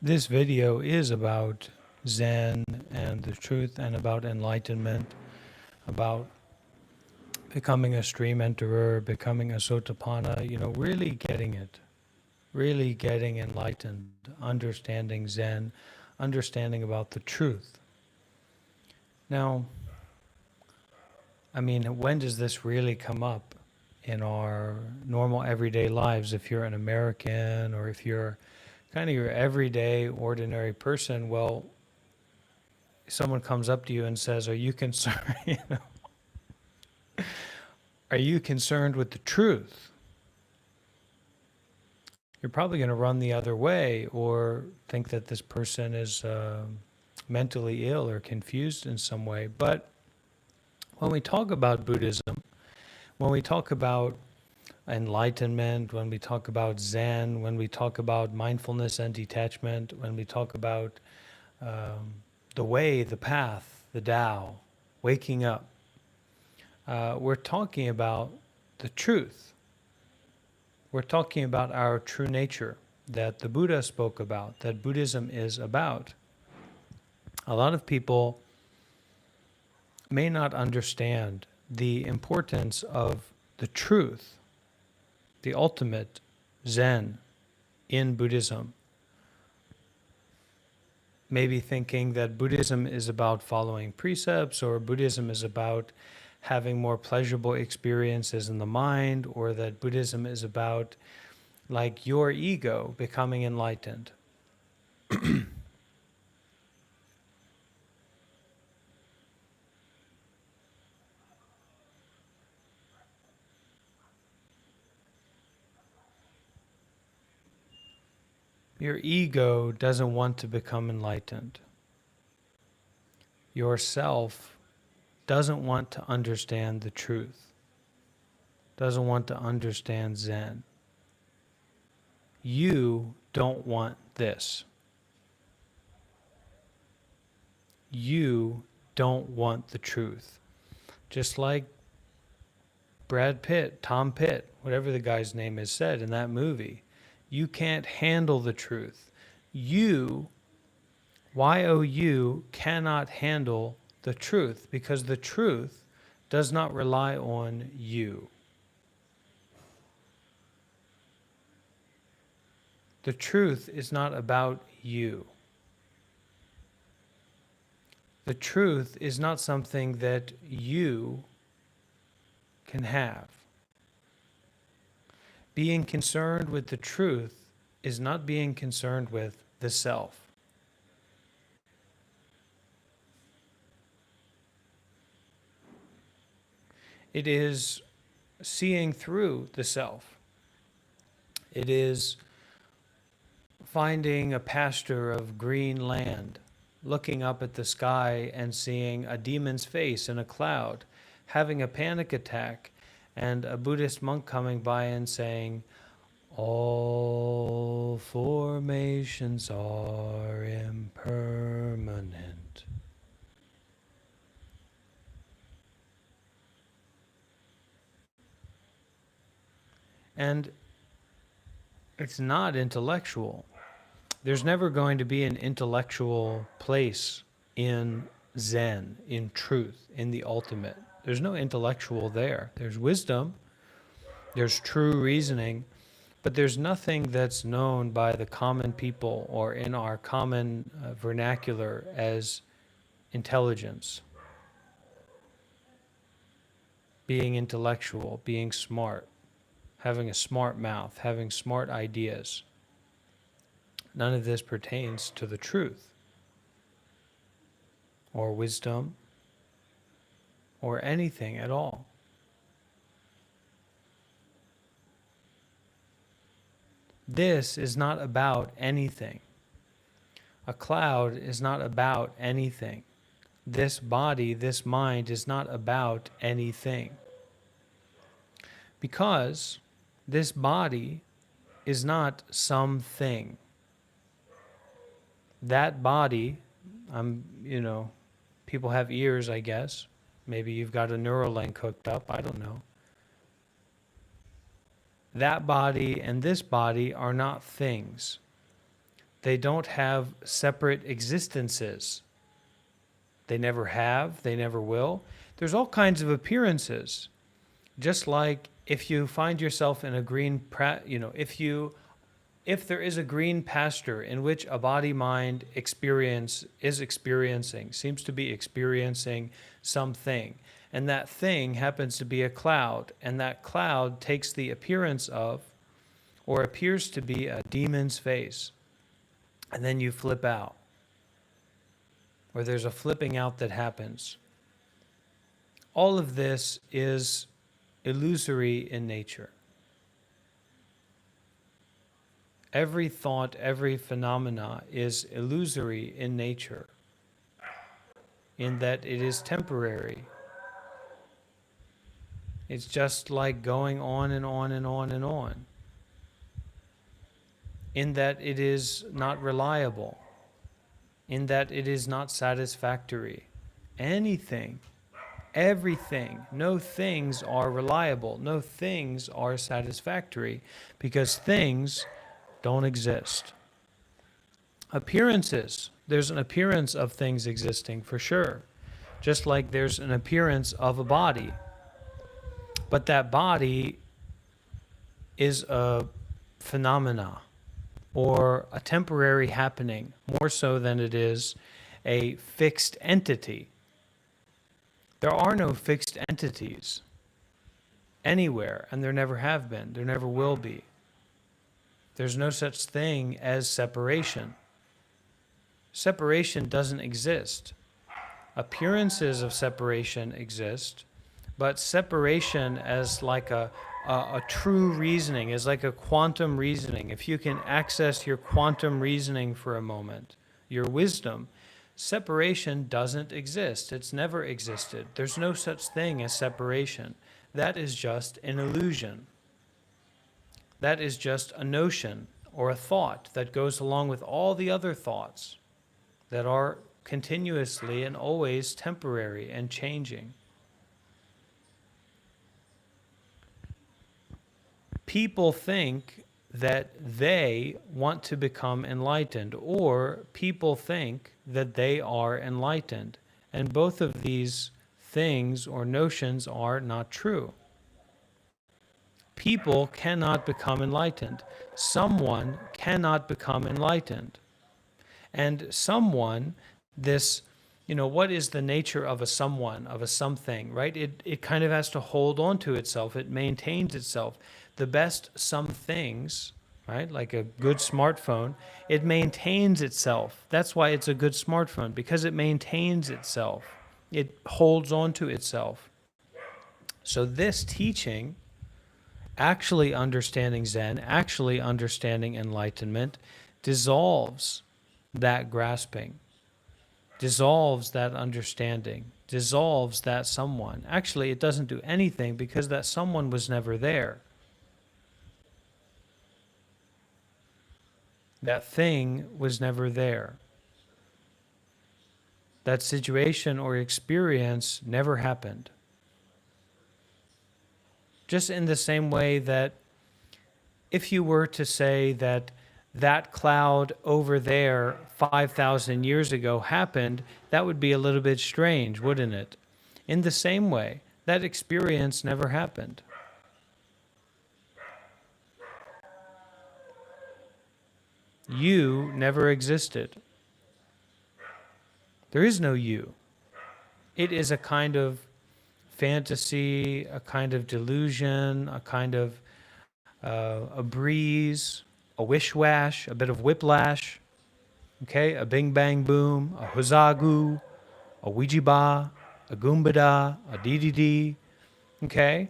This video is about Zen and the truth and about enlightenment, about becoming a stream enterer, becoming a sotapanna, really getting it, really getting enlightened, understanding Zen, understanding about the truth. Now, when does this really come up in our normal everyday lives? If you're an American or if you're kind of your everyday, ordinary person, well, someone comes up to you and says, "Are you concerned? Are you concerned with the truth?" You're probably going to run the other way or think that this person is mentally ill or confused in some way. But when we talk about Buddhism, when we talk about enlightenment, when we talk about Zen, when we talk about mindfulness and detachment, when we talk about the way, the path, the Tao, waking up, we're talking about the truth. We're talking about our true nature that the Buddha spoke about, that Buddhism is about. A lot of people may not understand the importance of the truth, the ultimate Zen in Buddhism. Maybe thinking that Buddhism is about following precepts, or Buddhism is about having more pleasurable experiences in the mind, or that Buddhism is about like your ego becoming enlightened. Your ego doesn't want to become enlightened. Yourself doesn't want to understand the truth, doesn't want to understand Zen. You don't want this. You don't want the truth. Just like Brad Pitt, Tom Pitt, whatever the guy's name is, said in that movie. You can't handle the truth. You, Y-O-U, cannot handle the truth because the truth does not rely on you. The truth is not about you. The truth is not something that you can have. Being concerned with the truth is not being concerned with the self. It is seeing through the self. It is finding a pasture of green land, looking up at the sky and seeing a demon's face in a cloud, having a panic attack, and a Buddhist monk coming by and saying, "All formations are impermanent." And it's not intellectual. There's never going to be an intellectual place in Zen, in truth, in the ultimate. There's no intellectual there. There's wisdom, there's true reasoning, but there's nothing that's known by the common people or in our common vernacular as intelligence. Being intellectual, being smart, having a smart mouth, having smart ideas. None of this pertains to the truth or wisdom or anything at all. This is not about anything. A cloud is not about anything. This body, this mind is not about anything. Because this body is not something. That body, people have ears, I guess. Maybe you've got a Neuralink hooked up, I don't know. That body and this body are not things. They don't have separate existences. They never have, they never will. There's all kinds of appearances. Just like if you find yourself in a if there is a green pasture in which a body mind seems to be experiencing something, and that thing happens to be a cloud, and that cloud takes the appearance of, or appears to be, a demon's face, and then you flip out, or there's a flipping out that happens. All of this is illusory in nature. Every thought, every phenomena is illusory in nature, in that it is temporary. It's just like going on and on and on and on, in that it is not reliable, in that it is not satisfactory. Anything, everything, no things are reliable, no things are satisfactory, because things don't exist. Appearances, there's an appearance of things existing for sure, just like there's an appearance of a body. But that body is a phenomena or a temporary happening, more so than it is a fixed entity. There are no fixed entities anywhere, and there never have been, there never will be. There's no such thing as separation. Separation doesn't exist. Appearances of separation exist, but separation as like a true reasoning, as like a quantum reasoning. If you can access your quantum reasoning for a moment, your wisdom, separation doesn't exist. It's never existed. There's no such thing as separation. That is just an illusion. That is just a notion or a thought that goes along with all the other thoughts that are continuously and always temporary and changing. People think that they want to become enlightened, or people think that they are enlightened. And both of these things or notions are not true. People cannot become enlightened. Someone cannot become enlightened. And someone, what is the nature of a someone, of a something, right? It kind of has to hold on to itself. It maintains itself. The best some things, right, like a good smartphone, it maintains itself. That's why it's a good smartphone, because it maintains itself. It holds on to itself. So this teaching, actually understanding Zen, actually understanding enlightenment, dissolves that grasping, dissolves that understanding, dissolves that someone. Actually, it doesn't do anything, because that someone was never there. That thing was never there. That situation or experience never happened. Just in the same way that if you were to say that that cloud over there 5,000 years ago happened, that would be a little bit strange, wouldn't it? In the same way, that experience never happened. You never existed. There is no you. It is a kind of fantasy, a kind of delusion, a kind of a breeze, a wish-wash, a bit of whiplash, okay, a bing bang boom, a huzagu, a ouija, a goombada, a dee, okay?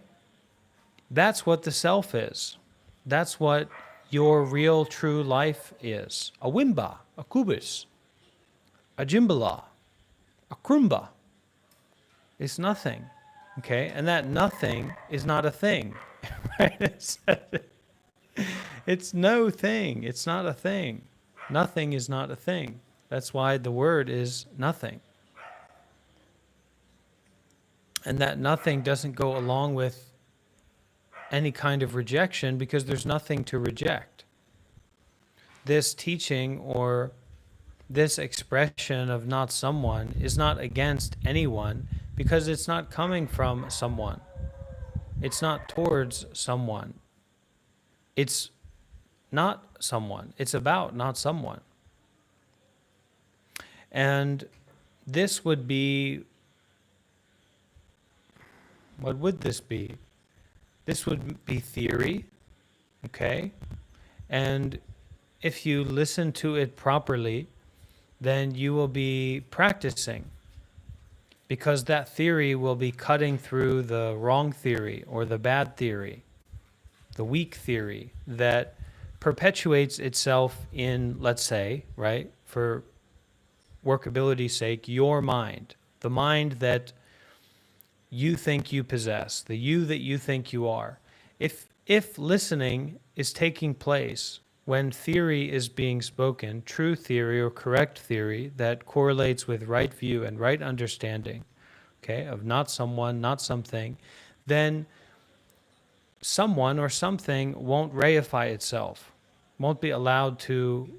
That's what the self is. That's what your real true life is. A wimba, a kubis, a jimbala, a krumba. It's nothing, okay? And that nothing is not a thing, right? It's no thing. It's not a thing. Nothing is not a thing. That's why the word is nothing. And that nothing doesn't go along with any kind of rejection, because there's nothing to reject. this teaching or this expression of not someone is not against anyone, because it's not coming from someone. It's not towards someone. It's not someone. It's about not someone. And this would be, what would this be? This would be theory, okay? And if you listen to it properly, then you will be practicing, because that theory will be cutting through the wrong theory or the bad theory, the weak theory that perpetuates itself in, let's say, right, for workability's sake, your mind, the mind that you think you possess, the you that you think you are. If listening is taking place when theory is being spoken, true theory or correct theory that correlates with right view and right understanding, okay, of not someone, not something, then someone or something won't reify itself, won't be allowed to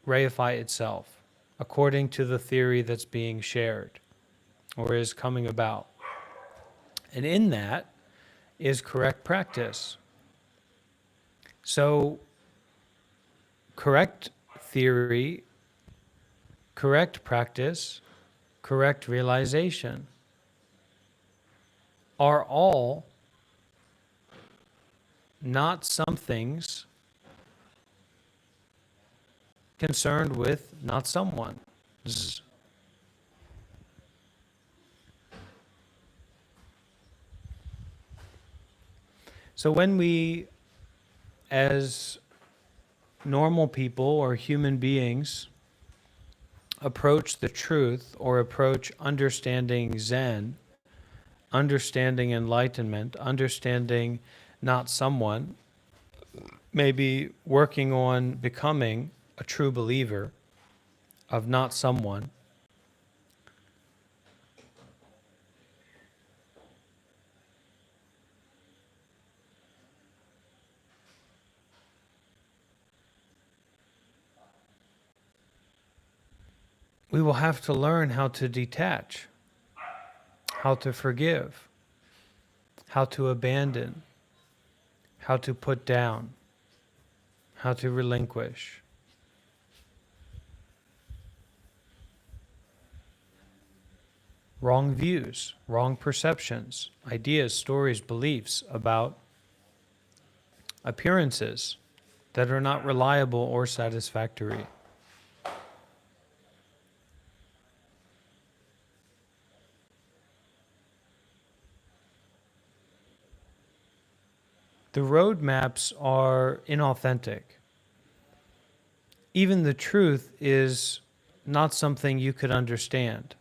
reify itself according to the theory that's being shared or is coming about. And in that is correct practice. So, correct theory, correct practice, correct realization are all not somethings concerned with not someone. So when we, as normal people or human beings, approach the truth or approach understanding Zen, understanding enlightenment, understanding not someone, maybe working on becoming a true believer of not someone, we will have to learn how to detach, how to forgive, how to abandon, how to put down, how to relinquish. Wrong views, wrong perceptions, ideas, stories, beliefs about appearances that are not reliable or satisfactory. The roadmaps are inauthentic. Even the truth is not something you could understand.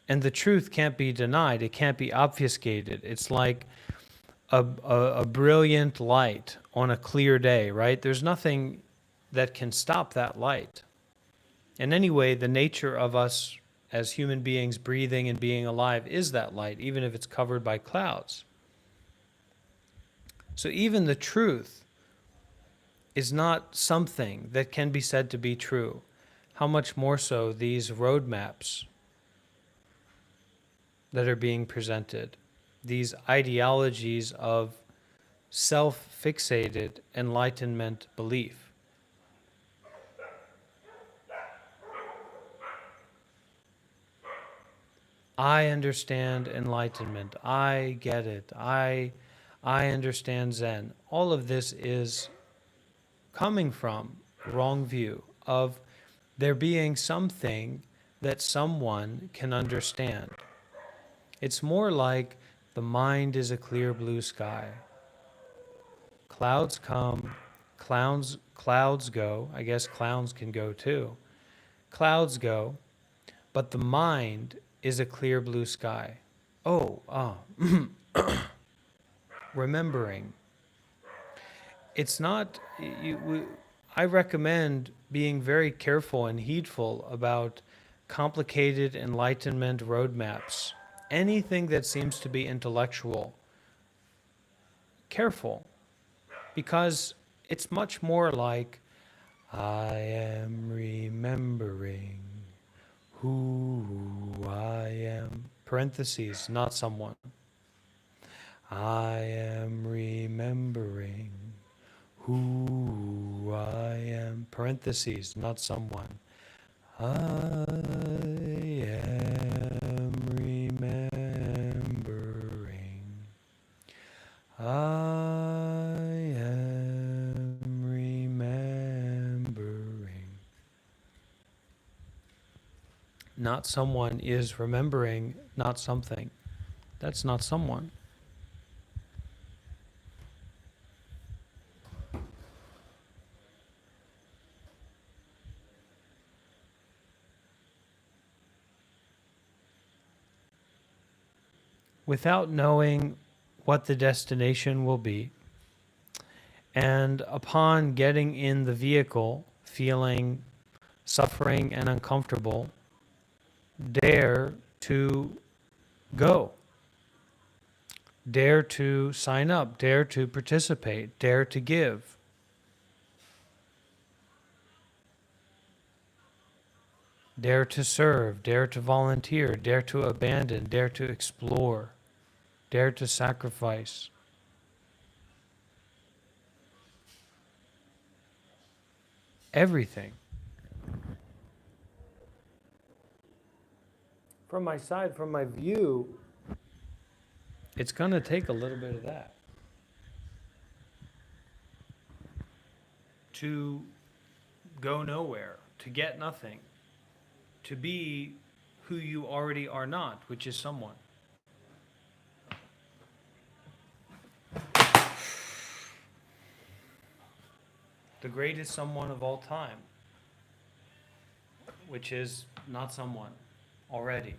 And the truth can't be denied. It can't be obfuscated. It's like a brilliant light on a clear day, right? There's nothing that can stop that light. And anyway, the nature of us as human beings breathing and being alive is that light, even if it's covered by clouds. So even the truth is not something that can be said to be true. How much more so these roadmaps that are being presented, these ideologies of self-fixated enlightenment belief. I understand enlightenment. I get it. I understand Zen. All of this is coming from wrong view of there being something that someone can understand. It's more like the mind is a clear blue sky. Clouds come, clouds go. I guess clowns can go too. Clouds go, but the mind is a clear blue sky. Remembering. It's not, I recommend being very careful and heedful about complicated enlightenment roadmaps. Anything that seems to be intellectual, careful, because it's much more like I am remembering who I am. Parentheses, not someone. I am remembering who I am. Parentheses, not someone. I am remembering. I am remembering. Not someone is remembering, not something. That's not someone. Without knowing what the destination will be, and upon getting in the vehicle, feeling suffering and uncomfortable, dare to go. Dare to sign up, dare to participate, dare to give. Dare to serve, dare to volunteer, dare to abandon, dare to explore, dare to sacrifice. Everything. From my side, from my view, it's going to take a little bit of that to go nowhere, to get nothing, to be who you already are not, which is someone. The greatest someone of all time, which is not someone already.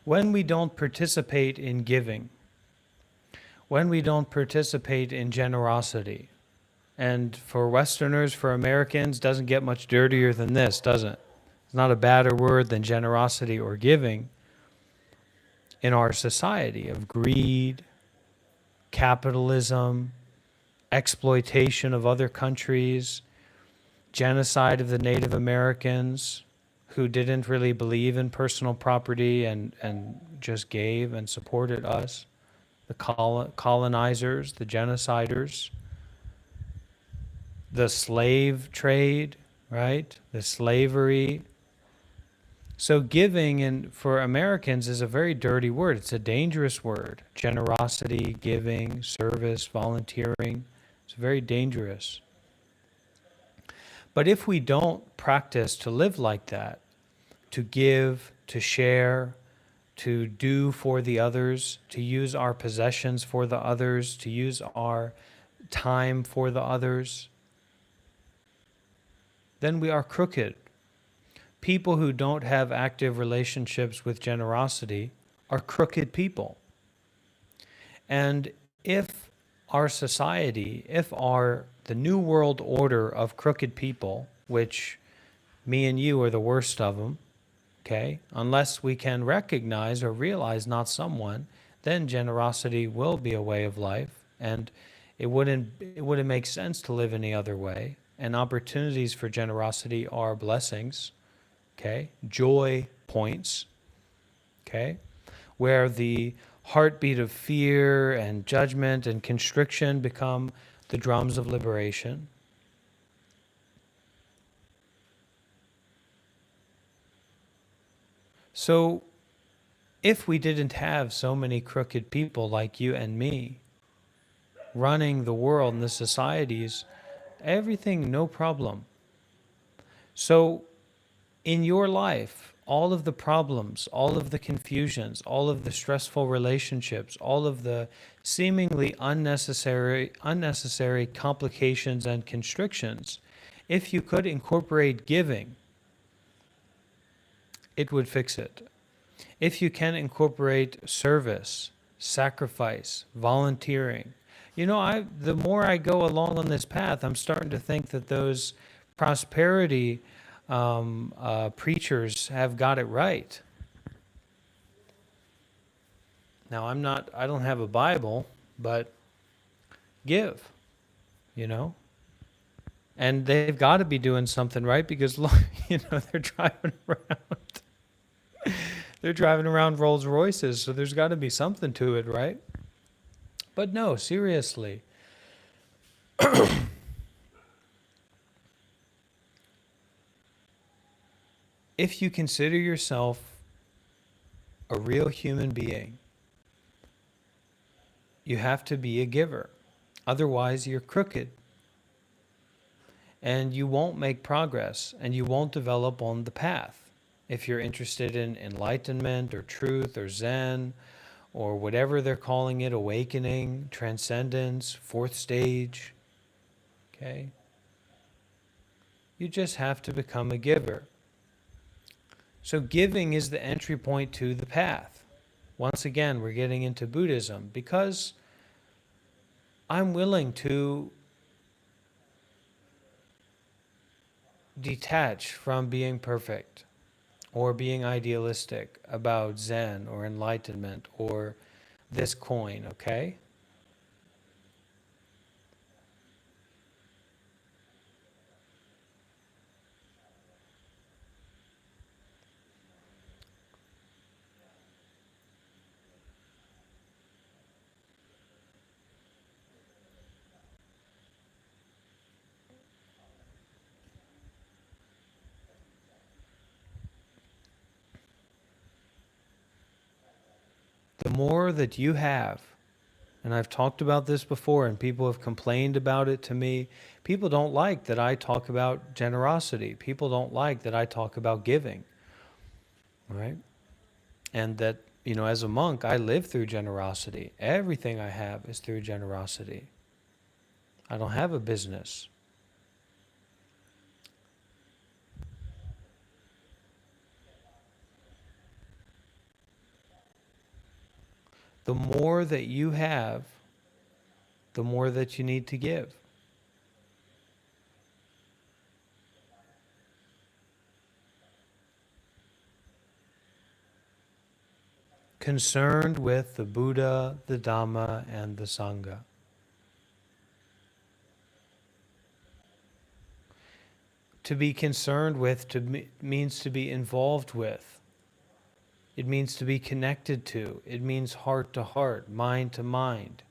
When we don't participate in giving, when we don't participate in generosity, and for Westerners, for Americans, doesn't get much dirtier than this, does it? It's not a badder word than generosity or giving in our society of greed, capitalism, exploitation of other countries, genocide of the Native Americans who didn't really believe in personal property and just gave and supported us, the colonizers, the genociders, the slave trade, right? The slavery. So giving for Americans is a very dirty word. It's a dangerous word. Generosity, giving, service, volunteering. It's very dangerous. But if we don't practice to live like that, to give, to share, to do for the others, to use our possessions for the others, to use our time for the others, then we are crooked. People who don't have active relationships with generosity are crooked people. And if our society, if the new world order of crooked people, which me and you are the worst of them, okay, unless we can recognize or realize not someone, then generosity will be a way of life, and it wouldn't make sense to live any other way. And opportunities for generosity are blessings, okay, joy points, okay, where the heartbeat of fear and judgment and constriction become the drums of liberation. So if we didn't have so many crooked people like you and me running the world and the societies, everything, no problem. So in your life, all of the problems, all of the confusions, all of the stressful relationships, all of the seemingly unnecessary complications and constrictions, if you could incorporate giving, it would fix it. If you can incorporate service, sacrifice, volunteering, the more I go along on this path, I'm starting to think that those prosperity preachers have got it right. Now, I don't have a Bible, but give, you know? And they've got to be doing something right because, look, they're driving around. They're driving around Rolls Royces, so there's got to be something to it, right? But no, seriously. If you consider yourself a real human being, you have to be a giver. Otherwise, you're crooked and you won't make progress and you won't develop on the path. If you're interested in enlightenment or truth or Zen or whatever they're calling it, awakening, transcendence, fourth stage, okay? You just have to become a giver. So giving is the entry point to the path. Once again, we're getting into Buddhism because I'm willing to detach from being perfect or being idealistic about Zen or enlightenment or this coin, okay? The more that you have, and I've talked about this before and people have complained about it to me, people don't like that I talk about generosity. People don't like that I talk about giving, right? And that, as a monk, I live through generosity. Everything I have is through generosity. I don't have a business. The more that you have, the more that you need to give. Concerned with the Buddha, the Dhamma, and the Sangha. To be concerned with means to be involved with. It means to be connected to. It means heart to heart, mind to mind.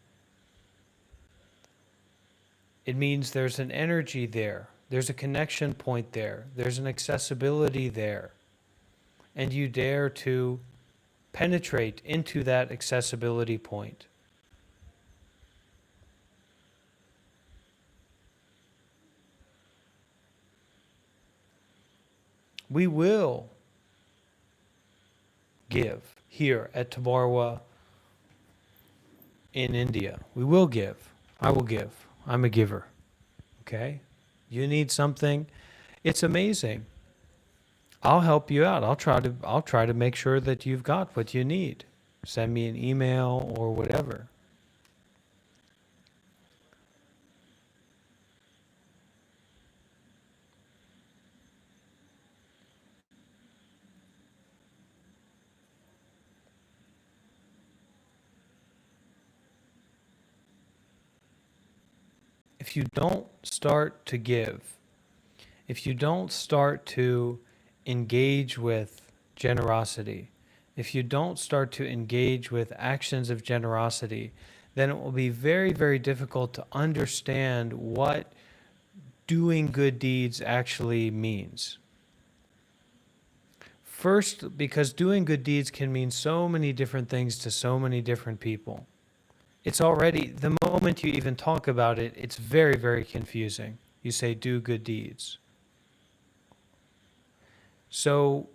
It means there's an energy there. There's a connection point there. There's an accessibility there. And you dare to penetrate into that accessibility point. We will give here at Tabarwa in India. We will give. I will give. I'm a giver. Okay? You need something. It's amazing. I'll help you out. I'll try to make sure that you've got what you need. Send me an email or whatever. If you don't start to give, if you don't start to engage with generosity, if you don't start to engage with actions of generosity, then it will be very, very difficult to understand what doing good deeds actually means. First, because doing good deeds can mean so many different things to so many different people. It's already, the moment you even talk about it, it's very, very confusing. You say, do good deeds. So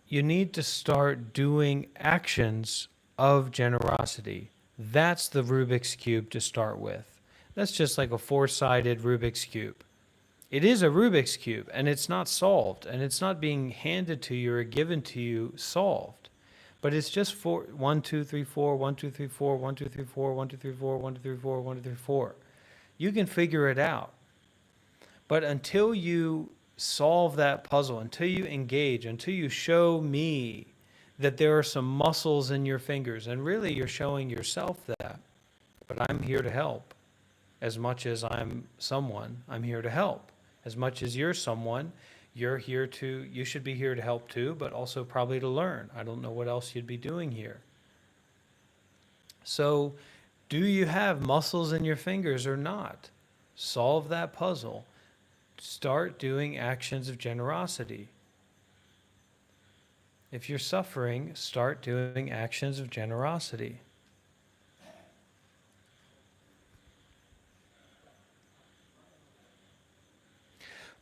you need to start doing actions of generosity. That's the Rubik's Cube to start with. That's just like a four-sided Rubik's Cube. It is a Rubik's Cube, and it's not solved, and it's not being handed to you or given to you solved. But it's just 1, 2, 3, 4, 1, 2, 3, 4, 1, 2, 3, 4, 1, 2, 3, 4, 1, 2, 3, 4, 1, 2, 3, 4. You can figure it out. But until you solve that puzzle, until you engage, until you show me that there are some muscles in your fingers, and really you're showing yourself that. But I'm here to help. As much as I'm someone, I'm here to help. As much as you're someone, you should be here to help too, but also probably to learn. I don't know what else you'd be doing here. So, do you have muscles in your fingers or not? Solve that puzzle. Start doing actions of generosity. If you're suffering, start doing actions of generosity.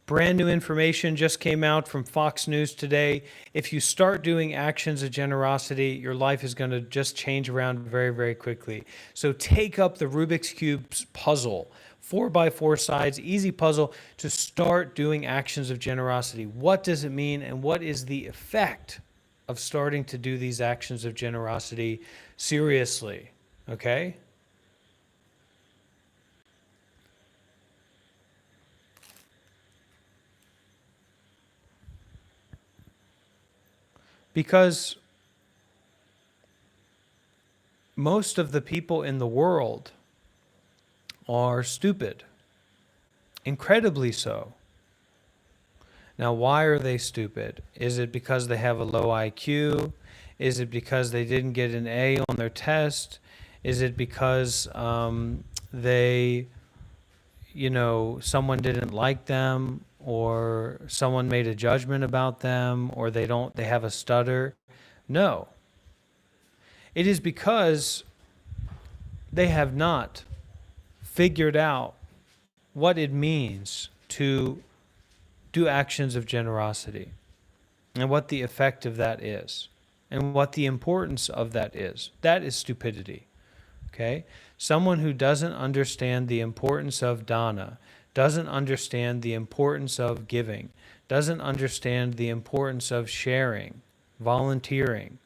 Brand new information just came out from Fox News today. If you start doing actions of generosity, your life is going to just change around very, very quickly. So take up the Rubik's Cube's puzzle, 4x4 sides, easy puzzle, to start doing actions of generosity. What does it mean, and what is the effect of starting to do these actions of generosity seriously? Okay? Because most of the people in the world are stupid, incredibly so. Now, why are they stupid? Is it because they have a low IQ? Is it because they didn't get an A on their test? Is it because they, someone didn't like them, or someone made a judgment about them, or they have a stutter? No. It is because they have not figured out what it means to do actions of generosity, and what the effect of that is, and what the importance of that is. That is stupidity. Okay? Someone who doesn't understand the importance of dana, doesn't understand the importance of giving, doesn't understand the importance of sharing, volunteering.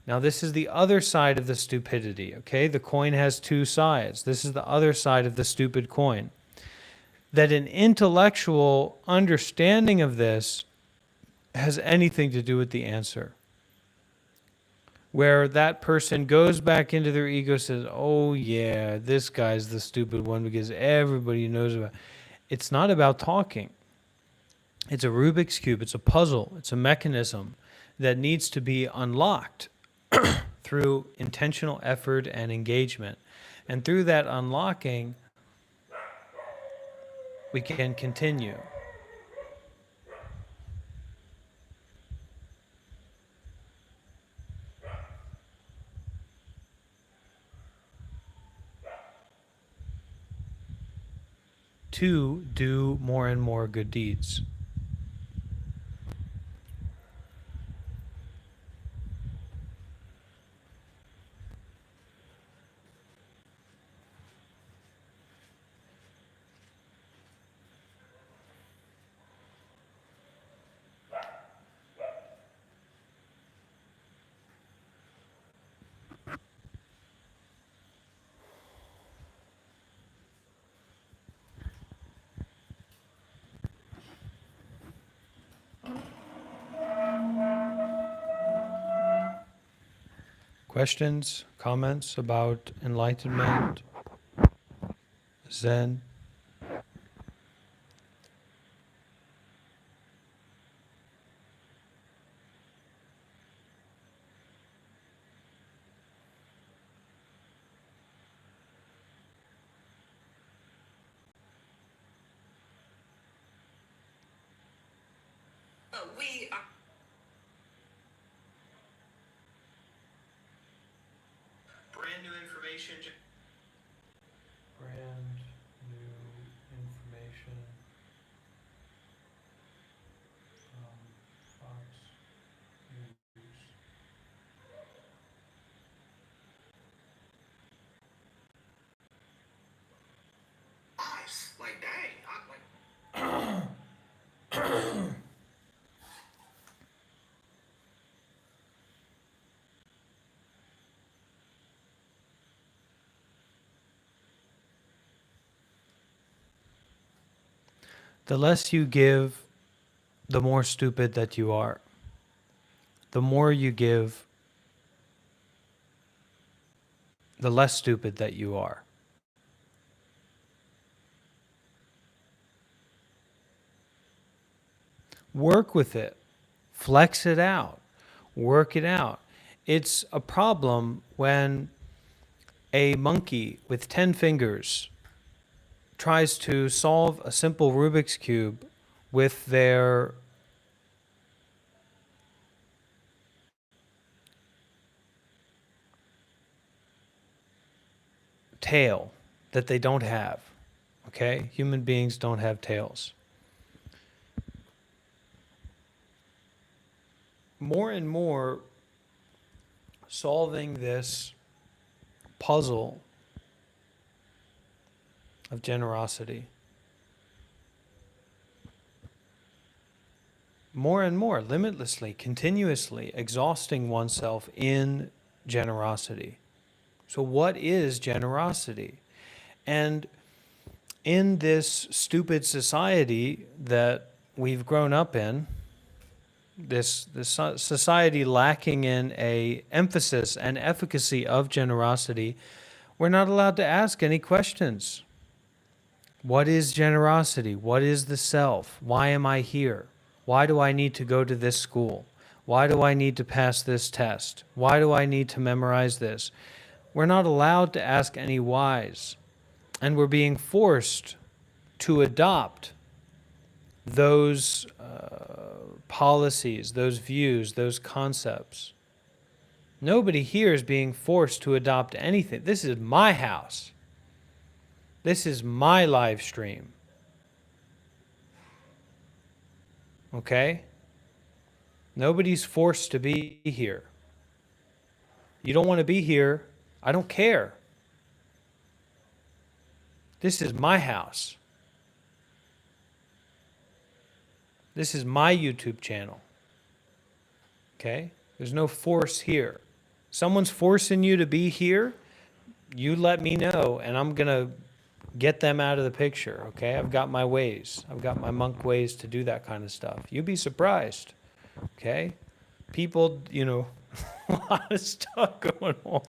Now, this is the other side of the stupidity, okay? The coin has two sides. This is the other side of the stupid coin. That an intellectual understanding of this has anything to do with the answer. Where that person goes back into their ego, says, oh yeah, this guy's the stupid one because everybody knows about it. It's not about talking. It's a Rubik's Cube. It's a puzzle. It's a mechanism that needs to be unlocked through intentional effort and engagement. And through that unlocking, we can continue. To do more and more good deeds. Questions, comments about enlightenment, Zen? We are brand new information. Brand new information from Fox News. Nice. Like, dang. I'm like, The less you give, the more stupid that you are. the more you give, the less stupid that you are. Work with it. Flex it out. Work it out. It's a problem when a monkey with 10 fingers tries to solve a simple Rubik's Cube with their tail that they don't have. Okay? Human beings don't have tails. More and more, solving this puzzle of generosity, more and more, limitlessly, continuously exhausting oneself in generosity. So what is generosity? And in this stupid society that we've grown up in, this society lacking in a emphasis and efficacy of generosity, we're not allowed to ask any questions. What is generosity? What is the self? Why am I here? Why do I need to go to this school? Why do I need to pass this test? Why do I need to memorize this? We're not allowed to ask any whys, and we're being forced to adopt those policies, those views, those concepts. Nobody here is being forced to adopt anything. This is my house. This is my live stream. Okay? Nobody's forced to be here. You don't want to be here, I don't care. This is my house. This is my YouTube channel. Okay? There's no force here. Someone's forcing you to be here, you let me know, and I'm going to get them out of the picture, okay? I've got my ways. I've got my monk ways to do that kind of stuff. You'd be surprised, okay? People, a lot of stuff going on,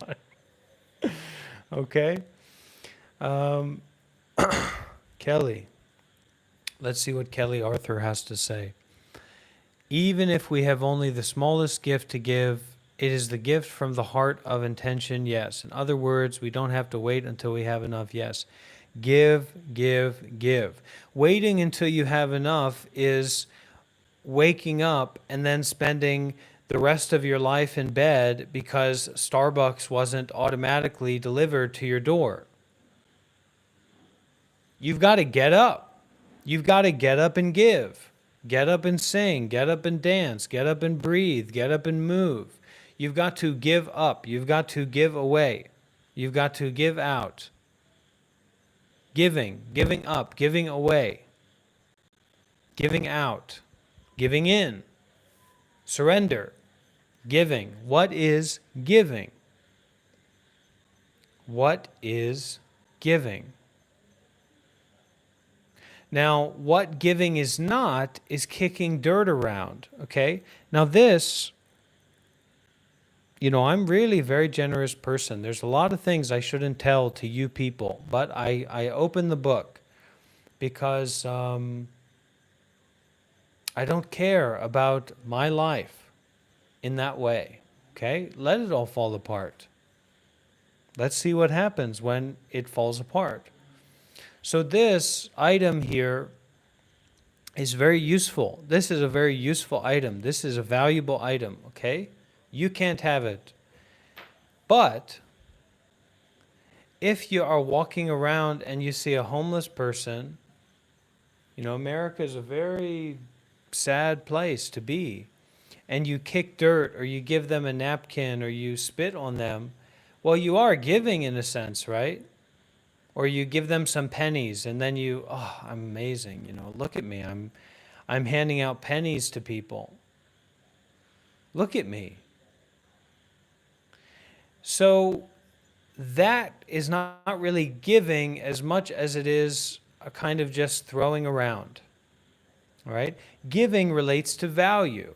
okay? Kelly. Let's see what Kelly Arthur has to say. Even if we have only the smallest gift to give, it is the gift from the heart of intention, yes. In other words, we don't have to wait until we have enough, yes. Give, give, give. Waiting until you have enough is waking up and then spending the rest of your life in bed because Starbucks wasn't automatically delivered to your door. You've got to get up. You've got to get up and give. Get up and sing. Get up and dance. Get up and breathe. Get up and move. You've got to give up. You've got to give away. You've got to give out. Giving, giving up, giving away, giving out, giving in, surrender, giving. What is giving? What is giving? Now, what giving is not is kicking dirt around, okay? Now this, I'm really a very generous person. There's a lot of things I shouldn't tell to you people, but I open the book because I don't care about my life in that way, okay? Let it all fall apart. Let's see what happens when it falls apart. So this item here is very useful. This is a very useful item. This is a valuable item, okay? You can't have it. But if you are walking around and you see a homeless person, America is a very sad place to be, and you kick dirt or you give them a napkin or you spit on them, well, you are giving in a sense, right? Or you give them some pennies and then I'm amazing, look at me. I'm handing out pennies to people. Look at me. So that is not really giving as much as it is a kind of just throwing around, right? Giving relates to value.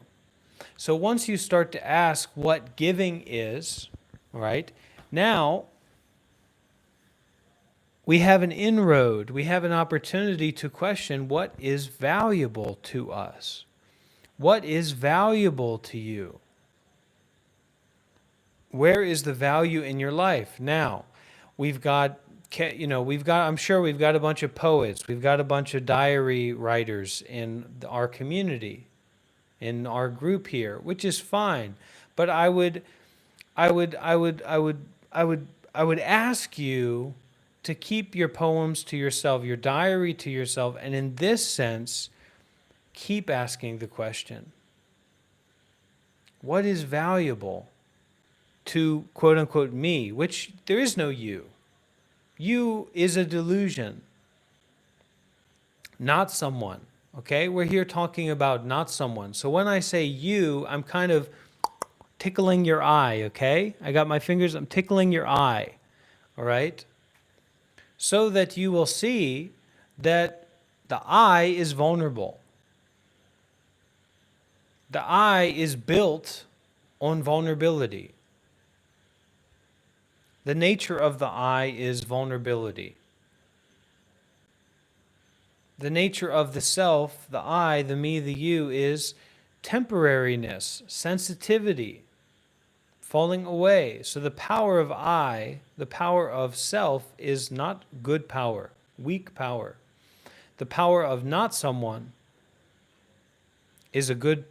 So once you start to ask what giving is, right, now we have an inroad, we have an opportunity to question what is valuable to us. What is valuable to you? Where is the value in your life? Now, we've got, I'm sure we've got a bunch of poets, we've got a bunch of diary writers in our community, in our group here, which is fine. But I would ask you to keep your poems to yourself, your diary to yourself, and in this sense, keep asking the question, what is valuable to quote unquote me, which there is no you. You is a delusion, not someone. Okay? We're here talking about not someone. So when I say you, I'm kind of tickling your eye, okay? I got my fingers, I'm tickling your eye, all right? So that you will see that the I is vulnerable. The I is built on vulnerability. The nature of the I is vulnerability. The nature of the self, the I, the me, the you, is temporariness, sensitivity, falling away. So the power of I, the power of self, is not good power, weak power. The power of not someone is a good,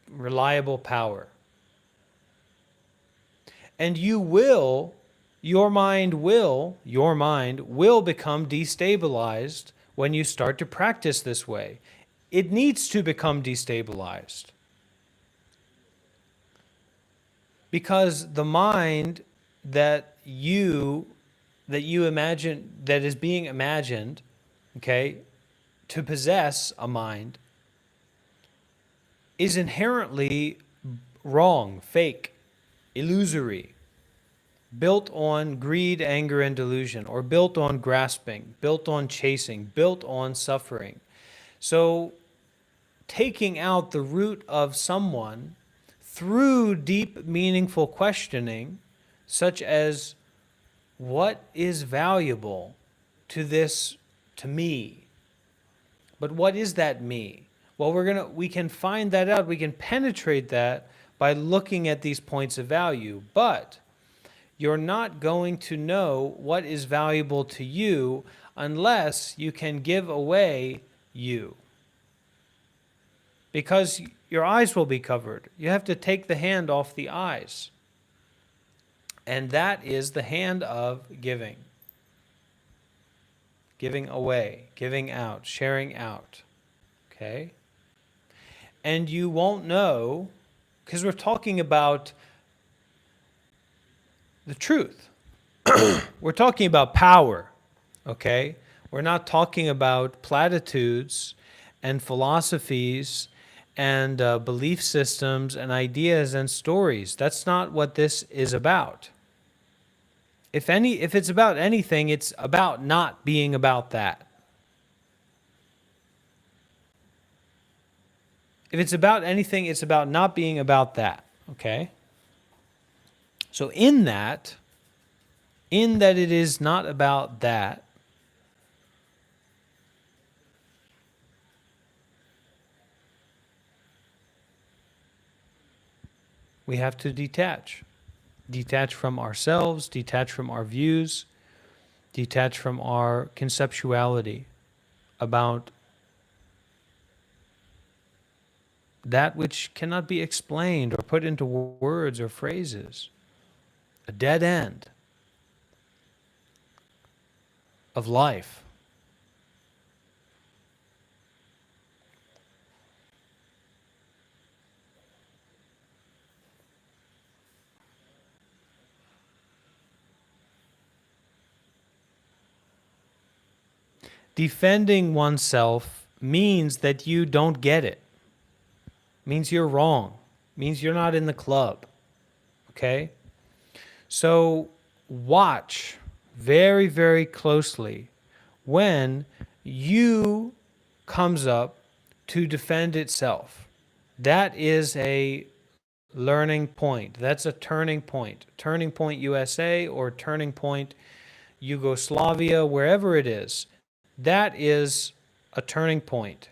reliable power. And your mind will become destabilized when you start to practice this way. It needs to become destabilized. Because the mind that you imagine, that is being imagined, okay, to possess a mind, is inherently wrong, fake, illusory, built on greed, anger, and delusion, or built on grasping, built on chasing, built on suffering. So taking out the root of someone through deep, meaningful questioning, such as, what is valuable to this, to me? But what is that me? Well, we can find that out. We can penetrate that by looking at these points of value. But you're not going to know what is valuable to you unless you can give away you. Because your eyes will be covered. You have to take the hand off the eyes. And that is the hand of giving. Giving away, giving out, sharing out. Okay? And you won't know, because we're talking about the truth. We're talking about power. Okay? We're not talking about platitudes and philosophies and belief systems and ideas and stories. That's not what this is about. If it's about anything, it's about not being about that. If it's about anything, it's about not being about that. Okay? So in that it is not about that, we have to detach. Detach from ourselves, detach from our views, detach from our conceptuality about that which cannot be explained or put into words or phrases. A dead end of life. Defending oneself means that you don't get it. Means you're wrong. Means you're not in the club. Okay? So watch very, very closely when you comes up to defend itself. That is a learning point. That's a turning point. Turning point USA or turning point Yugoslavia, wherever it is. That is a turning point.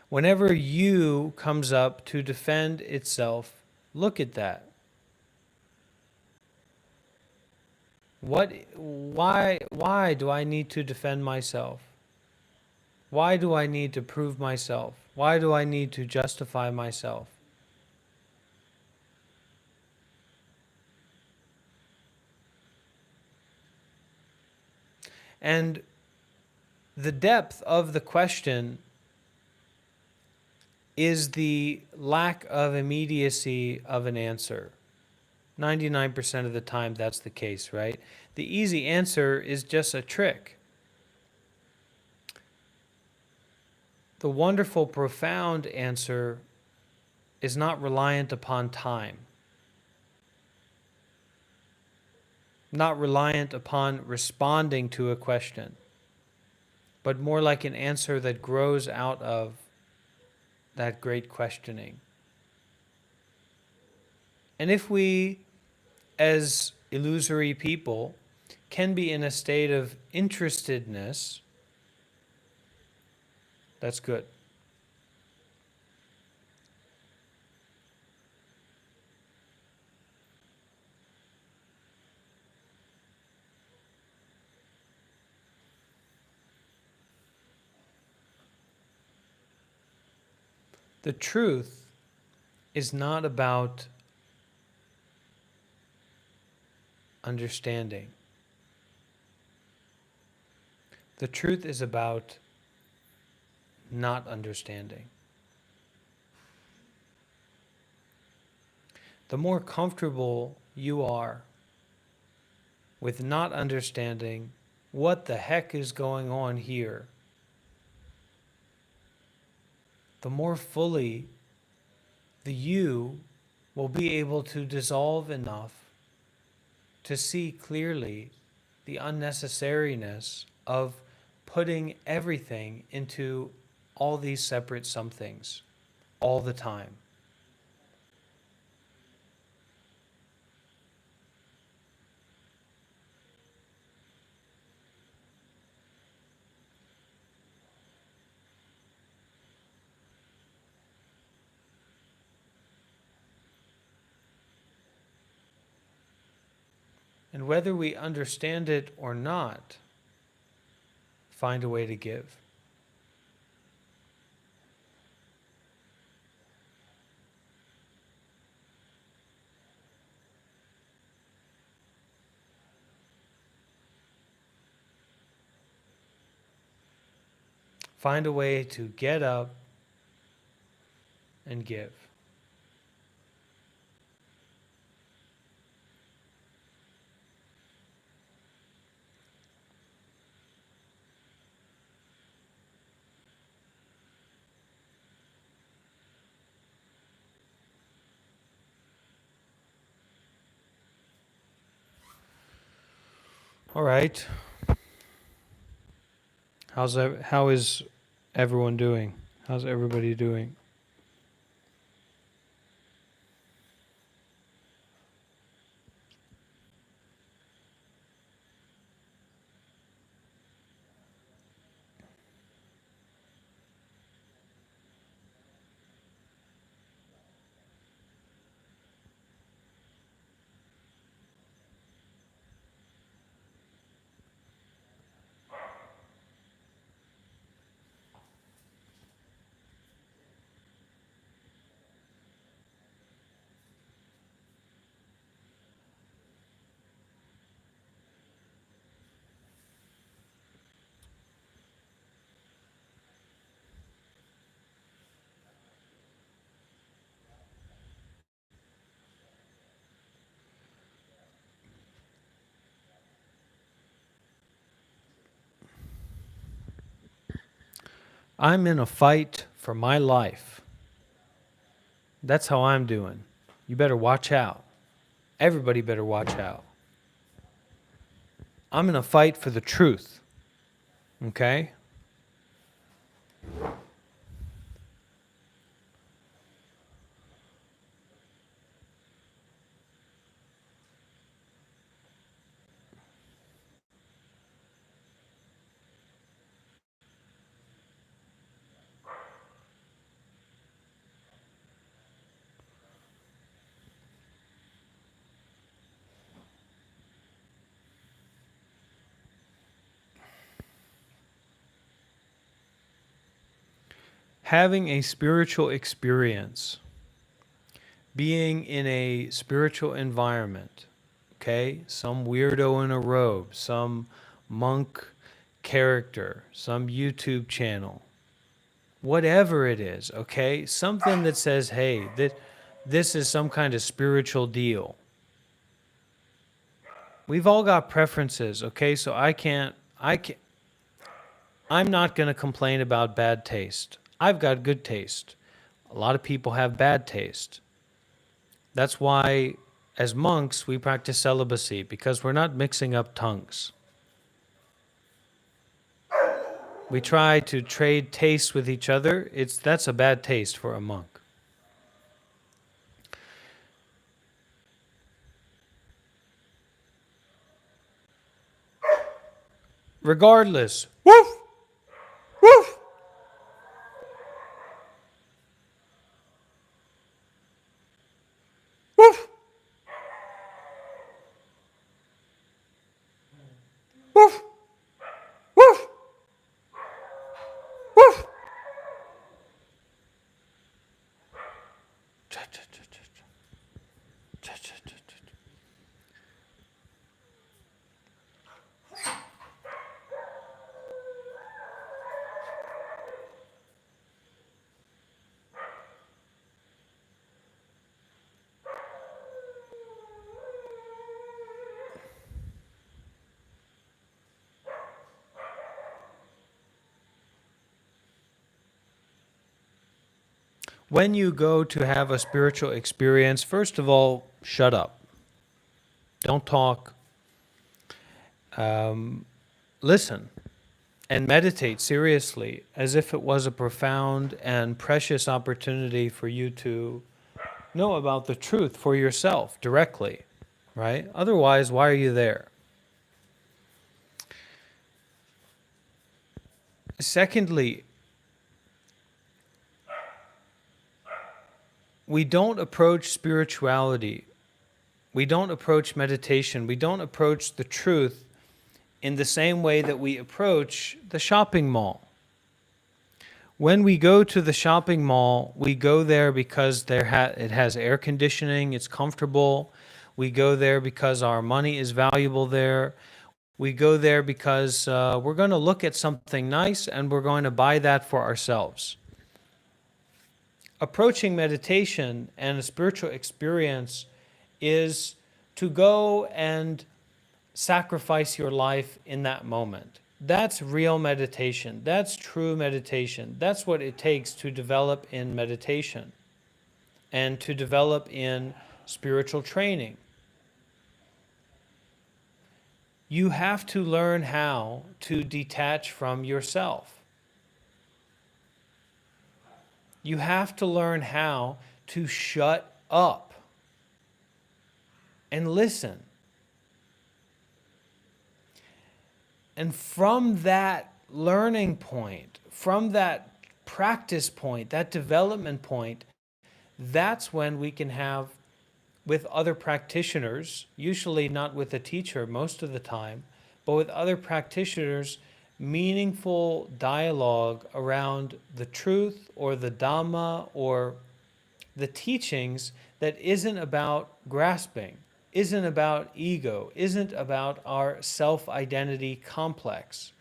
Whenever you comes up to defend itself, look at that. Why do I need to defend myself? Why do I need to prove myself? Why do I need to justify myself? And the depth of the question is the lack of immediacy of an answer. 99% of the time, that's the case, right? The easy answer is just a trick. The wonderful, profound answer is not reliant upon time, not reliant upon responding to a question, but more like an answer that grows out of that great questioning. And if we, as illusory people, can be in a state of interestedness, that's good. The truth is not about understanding. The truth is about not understanding. The more comfortable you are with not understanding what the heck is going on here, the more fully the you will be able to dissolve enough to see clearly the unnecessariness of putting everything into all these separate somethings all the time. And whether we understand it or not, find a way to give. Find a way to get up and give. All right. How is everyone doing? How's everybody doing? I'm in a fight for my life. That's how I'm doing. You better watch out. Everybody better watch out. I'm in a fight for the truth. Okay? having a spiritual experience, being in a spiritual environment, okay? Some weirdo in a robe, some monk character, some YouTube channel, whatever it is, okay? Something that says, hey, this is some kind of spiritual deal. We've all got preferences, okay? So I'm not going to complain about bad taste. I've got good taste. A lot of people have bad taste. That's why, as monks, we practice celibacy, because we're not mixing up tongues. We try to trade tastes with each other. That's a bad taste for a monk. Regardless, woof, woof. Woof, woof, woof, woof. When you go to have a spiritual experience, first of all, shut up. Don't talk. Listen and meditate seriously, as if it was a profound and precious opportunity for you to know about the truth for yourself directly, right? Otherwise, why are you there? Secondly, we don't approach spirituality, we don't approach meditation, we don't approach the truth in the same way that we approach the shopping mall. When we go to the shopping mall, we go there because it has air conditioning, it's comfortable. We go there because our money is valuable there. We go there because we're going to look at something nice and we're going to buy that for ourselves. Approaching meditation and a spiritual experience is to go and sacrifice your life in that moment. That's real meditation. That's true meditation. That's what it takes to develop in meditation and to develop in spiritual training. You have to learn how to detach from yourself. You have to learn how to shut up and listen. And from that learning point, from that practice point, that development point, that's when we can have, with other practitioners, usually not with a teacher most of the time, but with other practitioners, meaningful dialogue around the truth or the Dhamma or the teachings that isn't about grasping, isn't about ego, isn't about our self-identity complex.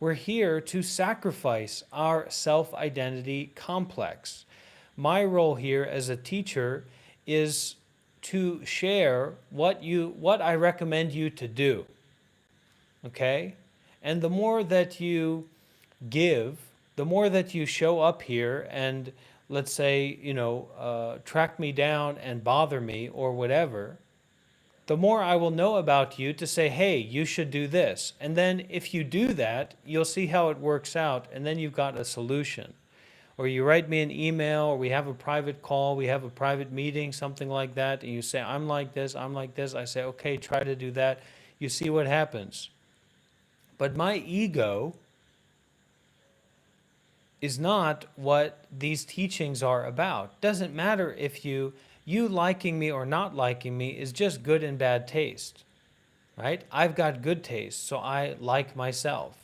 We're here to sacrifice our self-identity complex. My role here as a teacher is to share what I recommend you to do. Okay? And the more that you give, the more that you show up here and, let's say, track me down and bother me or whatever, the more I will know about you to say, hey, you should do this. And then if you do that, you'll see how it works out, and then you've got a solution. Or you write me an email, or we have a private call, we have a private meeting, something like that, and you say, I'm like this, I'm like this. I say, okay, try to do that. You see what happens. But my ego is not what these teachings are about. Doesn't matter if you liking me or not liking me is just good and bad taste, right? I've got good taste, so I like myself.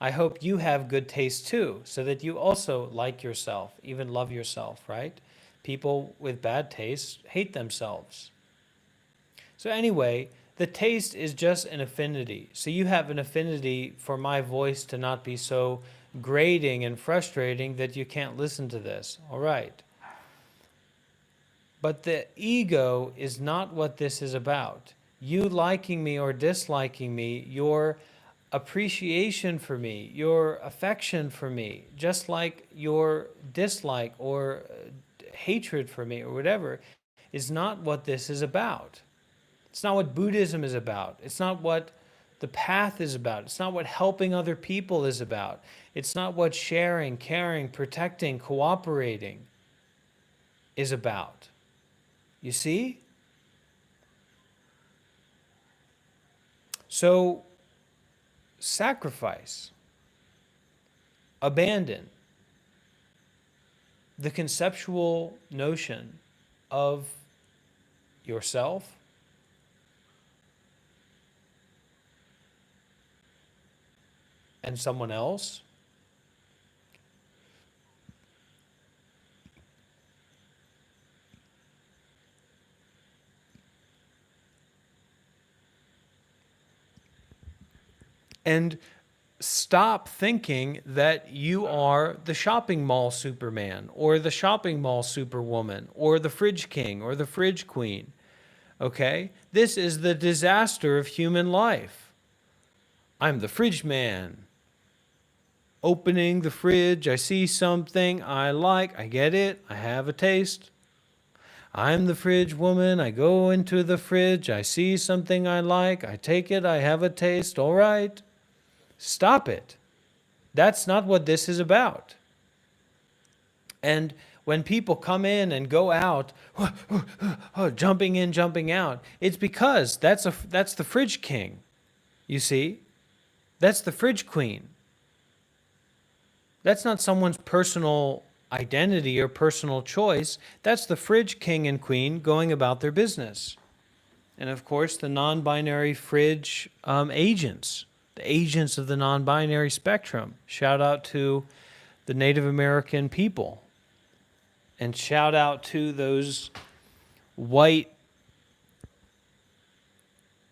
I hope you have good taste too, so that you also like yourself, even love yourself, right? People with bad taste hate themselves. So, anyway, the taste is just an affinity. So, you have an affinity for my voice to not be so grating and frustrating that you can't listen to this. All right. But the ego is not what this is about. You liking me or disliking me, your appreciation for me, your affection for me, just like your dislike or hatred for me or whatever, is not what this is about. It's not what Buddhism is about. It's not what the path is about. It's not what helping other people is about. It's not what sharing, caring, protecting, cooperating is about. You see? So, sacrifice, abandon the conceptual notion of yourself and someone else, and stop thinking that you are the shopping mall Superman or the shopping mall Superwoman or the fridge king or the fridge queen. Okay? This is the disaster of human life. I'm the fridge man. Opening the fridge, I see something I like, I get it, I have a taste. I'm the fridge woman, I go into the fridge, I see something I like, I take it, I have a taste, all right. Stop it. That's not what this is about. And when people come in and go out, jumping in, jumping out, it's because that's the fridge king, you see? That's the fridge queen. That's not someone's personal identity or personal choice. That's the fridge king and queen going about their business. And of course, the non binary fridge agents, the agents of the non binary spectrum. Shout out to the Native American people. And shout out to those white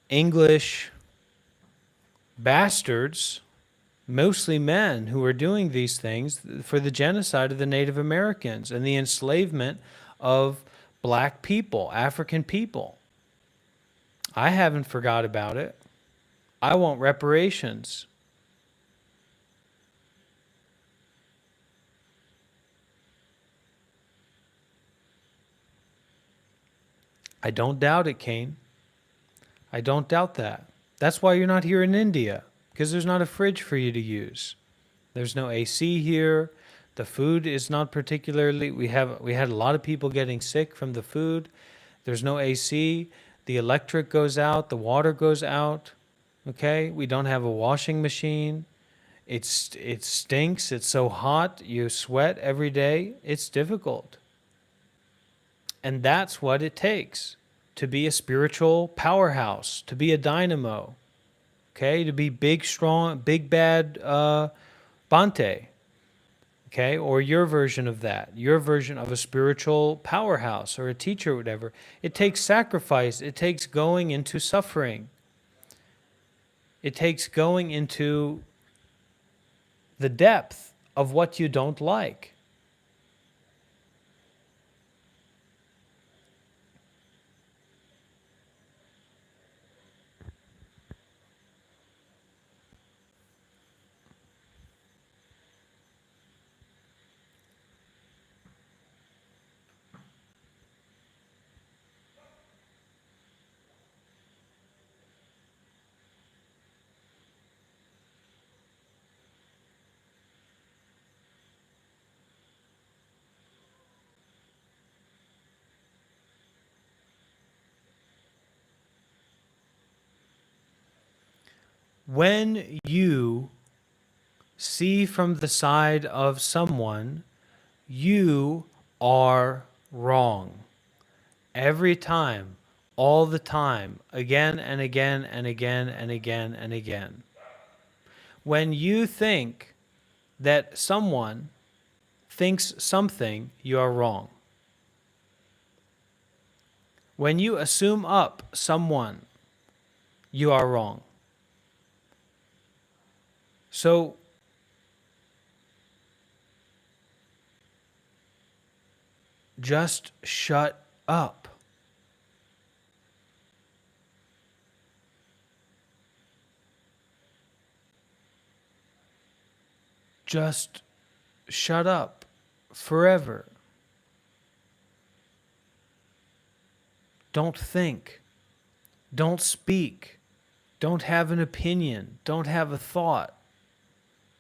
English bastards, mostly men, who are doing these things for the genocide of the Native Americans and the enslavement of black people, African people. I haven't forgot about it. I want reparations. I don't doubt it, Kane. I don't doubt that. That's why you're not here in India, because there's not a fridge for you to use. There's no AC here. The food is not particularly. We had a lot of people getting sick from the food. There's no AC. The electric goes out. The water goes out. Okay, we don't have a washing machine. It stinks. It's so hot. You sweat every day. It's difficult. And that's what it takes to be a spiritual powerhouse, to be a dynamo, okay, to be big, strong, big, bad Bante, okay, or your version of that, your version of a spiritual powerhouse or a teacher or whatever. It takes sacrifice. It takes going into suffering. It takes going into the depth of what you don't like. When you see from the side of someone, you are wrong. Every time, all the time, again and again and again and again and again. When you think that someone thinks something, you are wrong. When you assume up someone, you are wrong. So just shut up. Just shut up forever. Don't think. Don't speak. Don't have an opinion. Don't have a thought.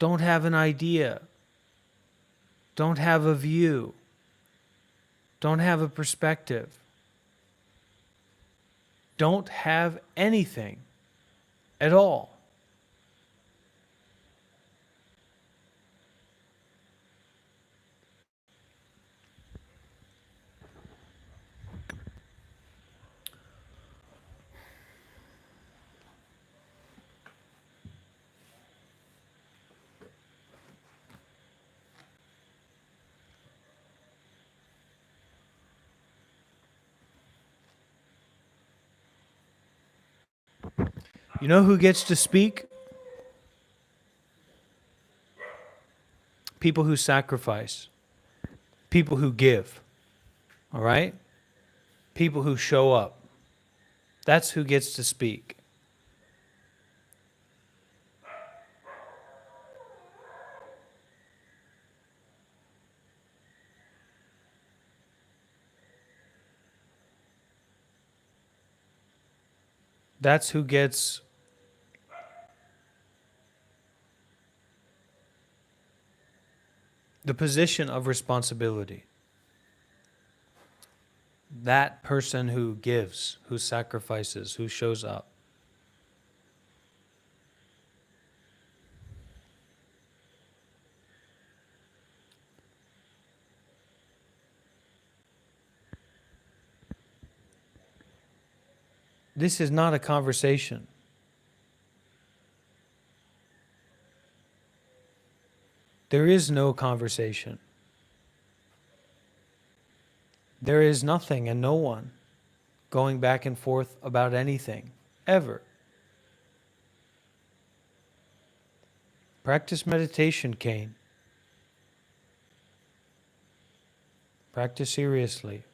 Don't have an idea. Don't have a view. Don't have a perspective. Don't have anything at all. You know who gets to speak? People who sacrifice. People who give. All right? People who show up. That's who gets to speak. That's who gets the position of responsibility. That person who gives, who sacrifices, who shows up. This is not a conversation. There is no conversation. There is nothing and no one going back and forth about anything, ever. Practice meditation, Cain. Practice seriously.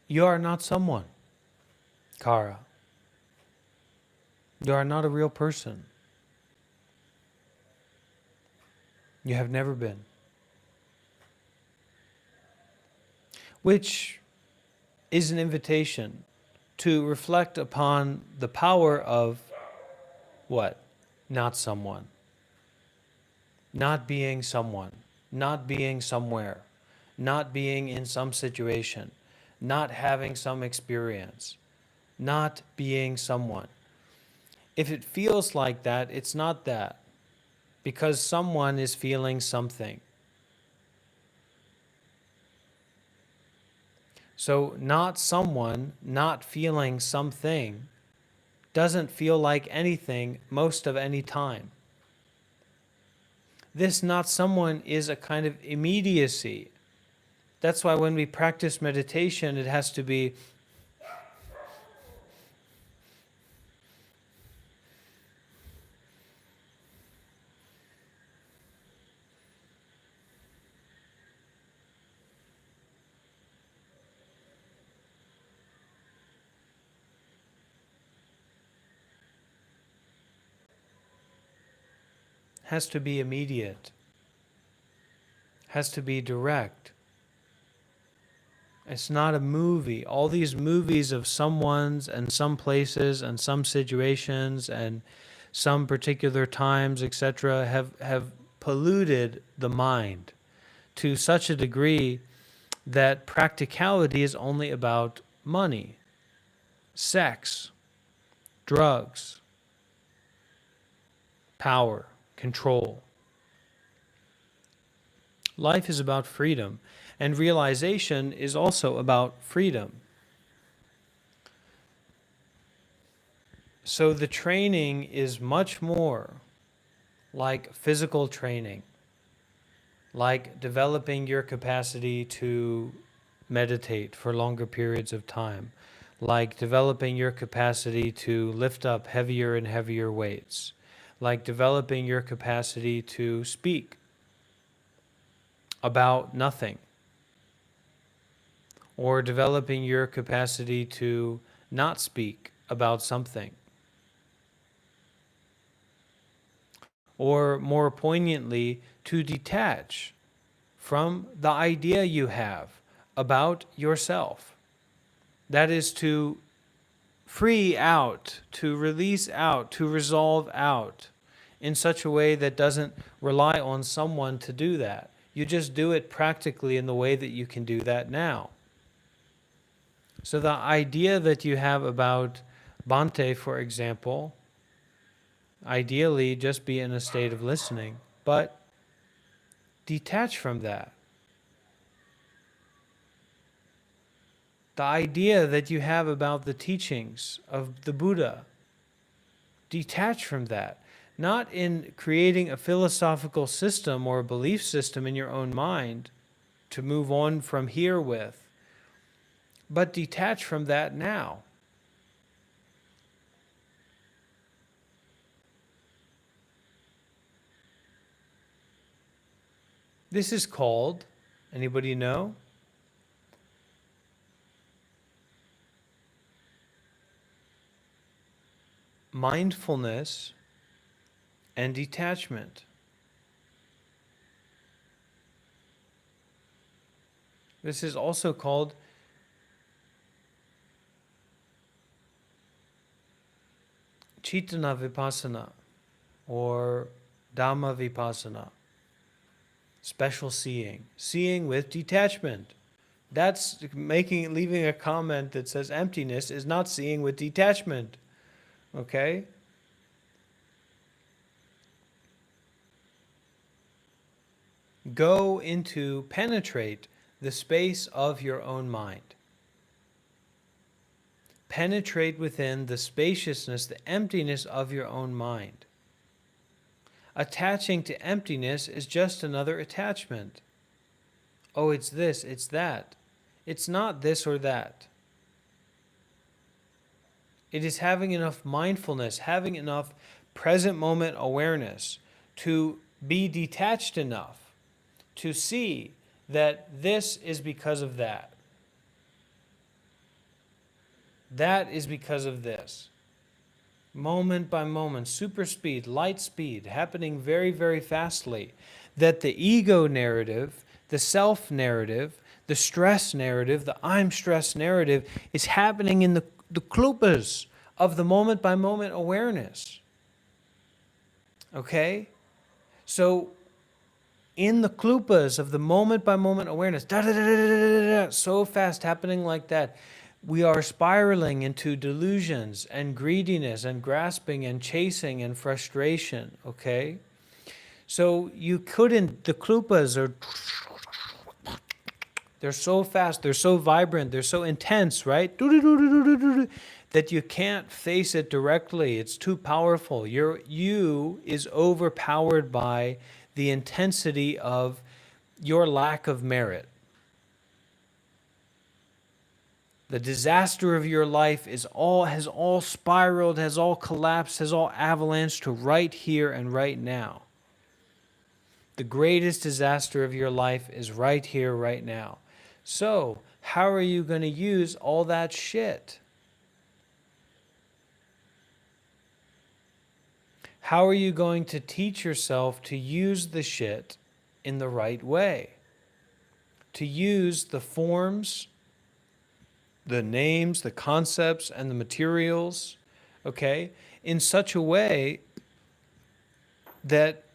You are not someone, Kara. You are not a real person. You have never been. Which is an invitation to reflect upon the power of what? Not someone. Not being someone. Not being somewhere. Not being in some situation. Not having some experience. Not being someone. If it feels like that, it's not that. Because someone is feeling something. So not someone, not feeling something, doesn't feel like anything most of any time. This not someone is a kind of immediacy. That's why when we practice meditation, it has to be immediate, has to be direct. It's not a movie. All these movies of someone's and some places and some situations and some particular times, etc., have polluted the mind to such a degree that practicality is only about money, sex, drugs, power, control. Life is about freedom, and realization is also about freedom. So the training is much more like physical training, like developing your capacity to meditate for longer periods of time, like developing your capacity to lift up heavier and heavier weights, like developing your capacity to speak about nothing, or developing your capacity to not speak about something. Or more poignantly, to detach from the idea you have about yourself. That is to free out, to release out, to resolve out in such a way that doesn't rely on someone to do that. You just do it practically in the way that you can do that now. So the idea that you have about Bhante, for example, ideally just be in a state of listening, but detach from that. The idea that you have about the teachings of the Buddha, detach from that. Not in creating a philosophical system or a belief system in your own mind to move on from here with, but detach from that now. This is called, anybody know? Mindfulness and detachment. This is also called Chitana Vipassana or Dhamma Vipassana. Special seeing. Seeing with detachment. That's leaving a comment that says emptiness is not seeing with detachment. Okay? Go into, penetrate the space of your own mind. Penetrate within the spaciousness, the emptiness of your own mind. Attaching to emptiness is just another attachment. Oh, it's this, it's that. It's not this or that. It is having enough mindfulness, having enough present moment awareness to be detached enough to see that this is because of that. That is because of this. Moment by moment, super speed, light speed, happening very, very fastly. That the ego narrative, the self narrative, the stress narrative, the I'm stressed narrative is happening in the klupas of the moment by moment awareness. Okay? So, in the klupas of the moment by moment awareness, so fast happening like that, we are spiraling into delusions and greediness and grasping and chasing and frustration, okay? So you couldn't, the klupas are, they're so fast, they're so vibrant, they're so intense, right? That you can't face it directly. It's too powerful. You is overpowered by the intensity of your lack of merit. The disaster of your life has all spiraled, has all collapsed, has all avalanched to right here and right now. The greatest disaster of your life is right here, right now. So, how are you going to use all that shit? How are you going to teach yourself to use the shit in the right way? To use the forms, the names, the concepts, and the materials, okay, in such a way that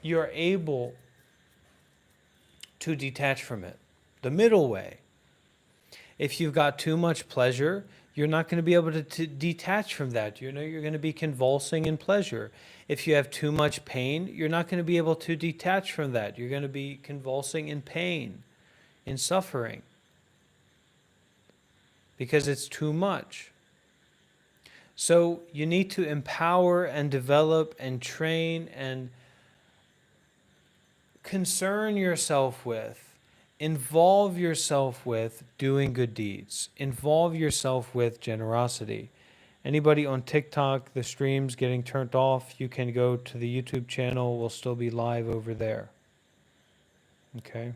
you're able to detach from it. The middle way. If you've got too much pleasure, you're not going to be able to detach from that. You know, you're going to be convulsing in pleasure. If you have too much pain, you're not going to be able to detach from that. You're going to be convulsing in pain, in suffering, because it's too much. So you need to empower and develop and train and concern yourself with, involve yourself with doing good deeds, involve yourself with generosity. Anybody on TikTok, the stream's getting turned off, you can go to the YouTube channel, we'll still be live over there. Okay?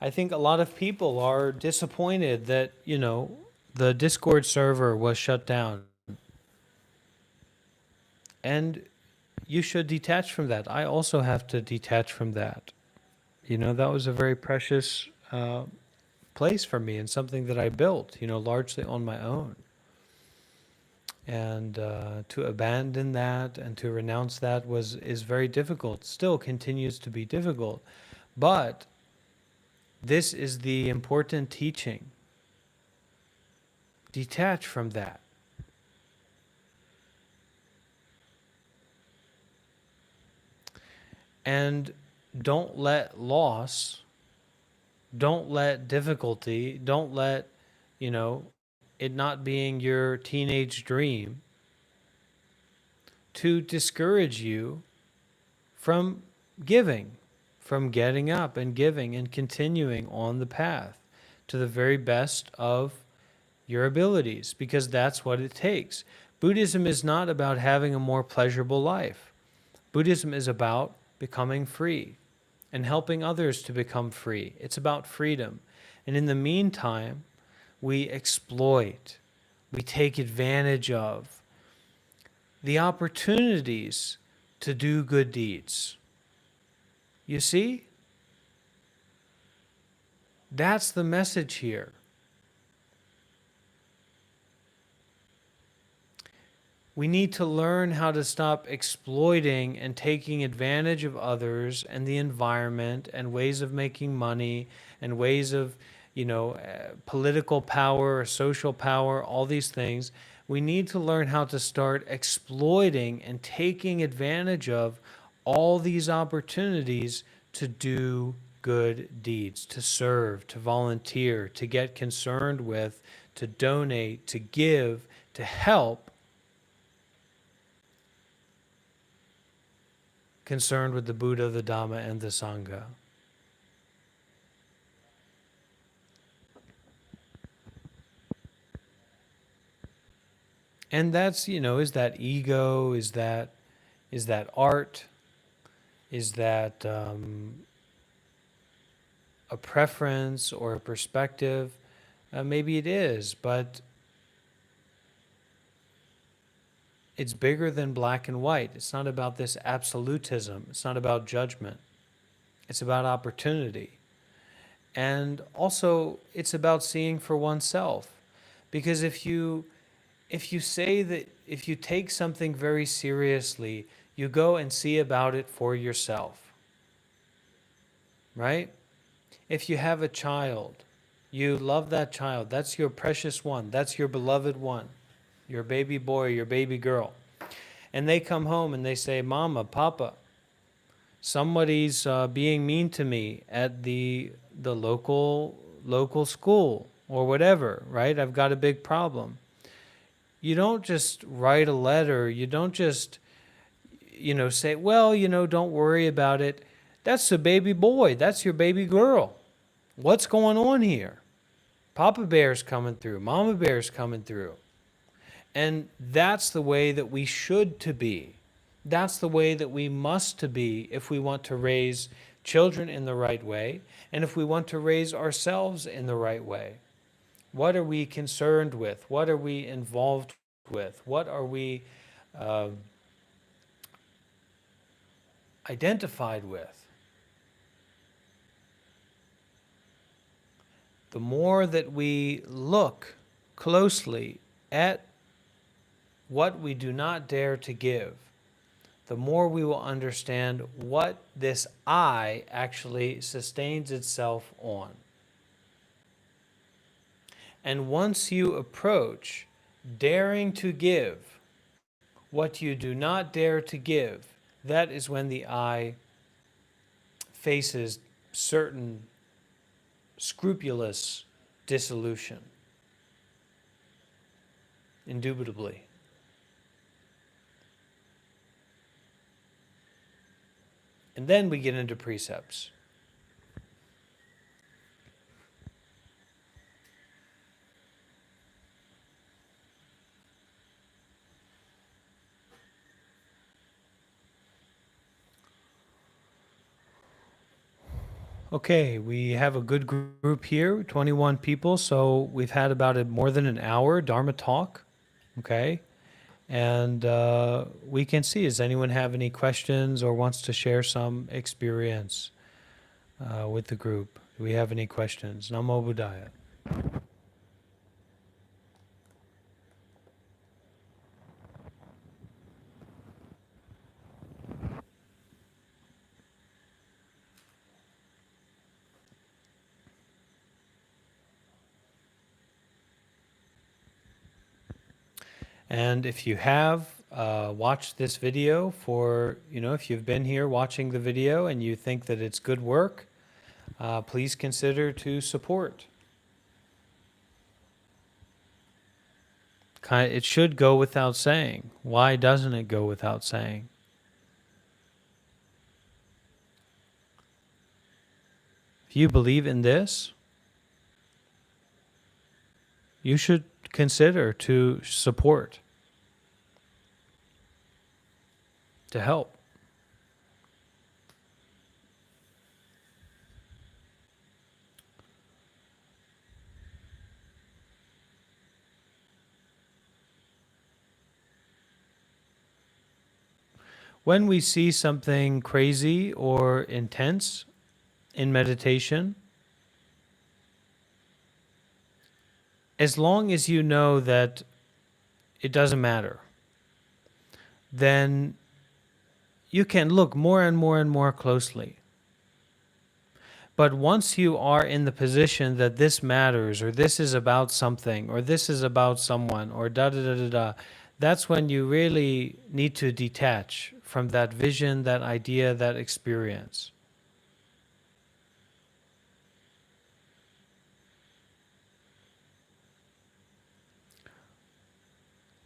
I think a lot of people are disappointed that, the Discord server was shut down. And you should detach from that. I also have to detach from that. That was a very precious place for me and something that I built, largely on my own. And to abandon that and to renounce that is very difficult. Still continues to be difficult. But this is the important teaching. Detach from that. And don't let loss, don't let difficulty, don't let, it not being your teenage dream to discourage you from giving, from getting up and giving and continuing on the path to the very best of your abilities, because that's what it takes. Buddhism is not about having a more pleasurable life. Buddhism is about becoming free and helping others to become free. It's about freedom. And in the meantime, we exploit, we take advantage of the opportunities to do good deeds. You see? That's the message here. We need to learn how to stop exploiting and taking advantage of others and the environment and ways of making money and ways of, political power or social power, all these things. We need to learn how to start exploiting and taking advantage of all these opportunities to do good deeds, to serve, to volunteer, to get concerned with, to donate, to give, to help, concerned with the Buddha, the Dhamma, and the Sangha. And that's, is that ego? Is that art? Is that a preference or a perspective? Maybe it is, but it's bigger than black and white. It's not about this absolutism. It's not about judgment. It's about opportunity. And also, it's about seeing for oneself. Because if you say that, if you take something very seriously, you go and see about it for yourself, right? If you have a child, you love that child. That's your precious one. That's your beloved one, your baby boy, your baby girl. And they come home and they say, Mama, Papa, somebody's being mean to me at the local school or whatever, right? I've got a big problem. You don't just write a letter. You don't just, say, well, don't worry about it. That's the baby boy. That's your baby girl. What's going on here? Papa Bear's coming through. Mama Bear's coming through. And that's the way that we should to be. That's the way that we must to be if we want to raise children in the right way and if we want to raise ourselves in the right way. What are we concerned with? What are we involved with? What are we identified with? the more that we look closely at what we do not dare to give, the more we will understand what this I actually sustains itself on. And once you approach daring to give what you do not dare to give, that is when the I faces certain scrupulous dissolution. Indubitably. And then we get into precepts. Okay, we have a good group here, 21 people, so we've had about more than an hour Dharma talk, okay? And we can see, does anyone have any questions or wants to share some experience with the group? Do we have any questions? Namo Buddhaya. And if you have watched this video for, if you've been here watching the video and you think that it's good work, please consider to support. It should go without saying. Why doesn't it go without saying? If you believe in this, you should consider to support, to help. When we see something crazy or intense in meditation, as long as you know that it doesn't matter, then you can look more and more and more closely. But once you are in the position that this matters, or this is about something, or this is about someone, or da da da da da, that's when you really need to detach from that vision, that idea, that experience.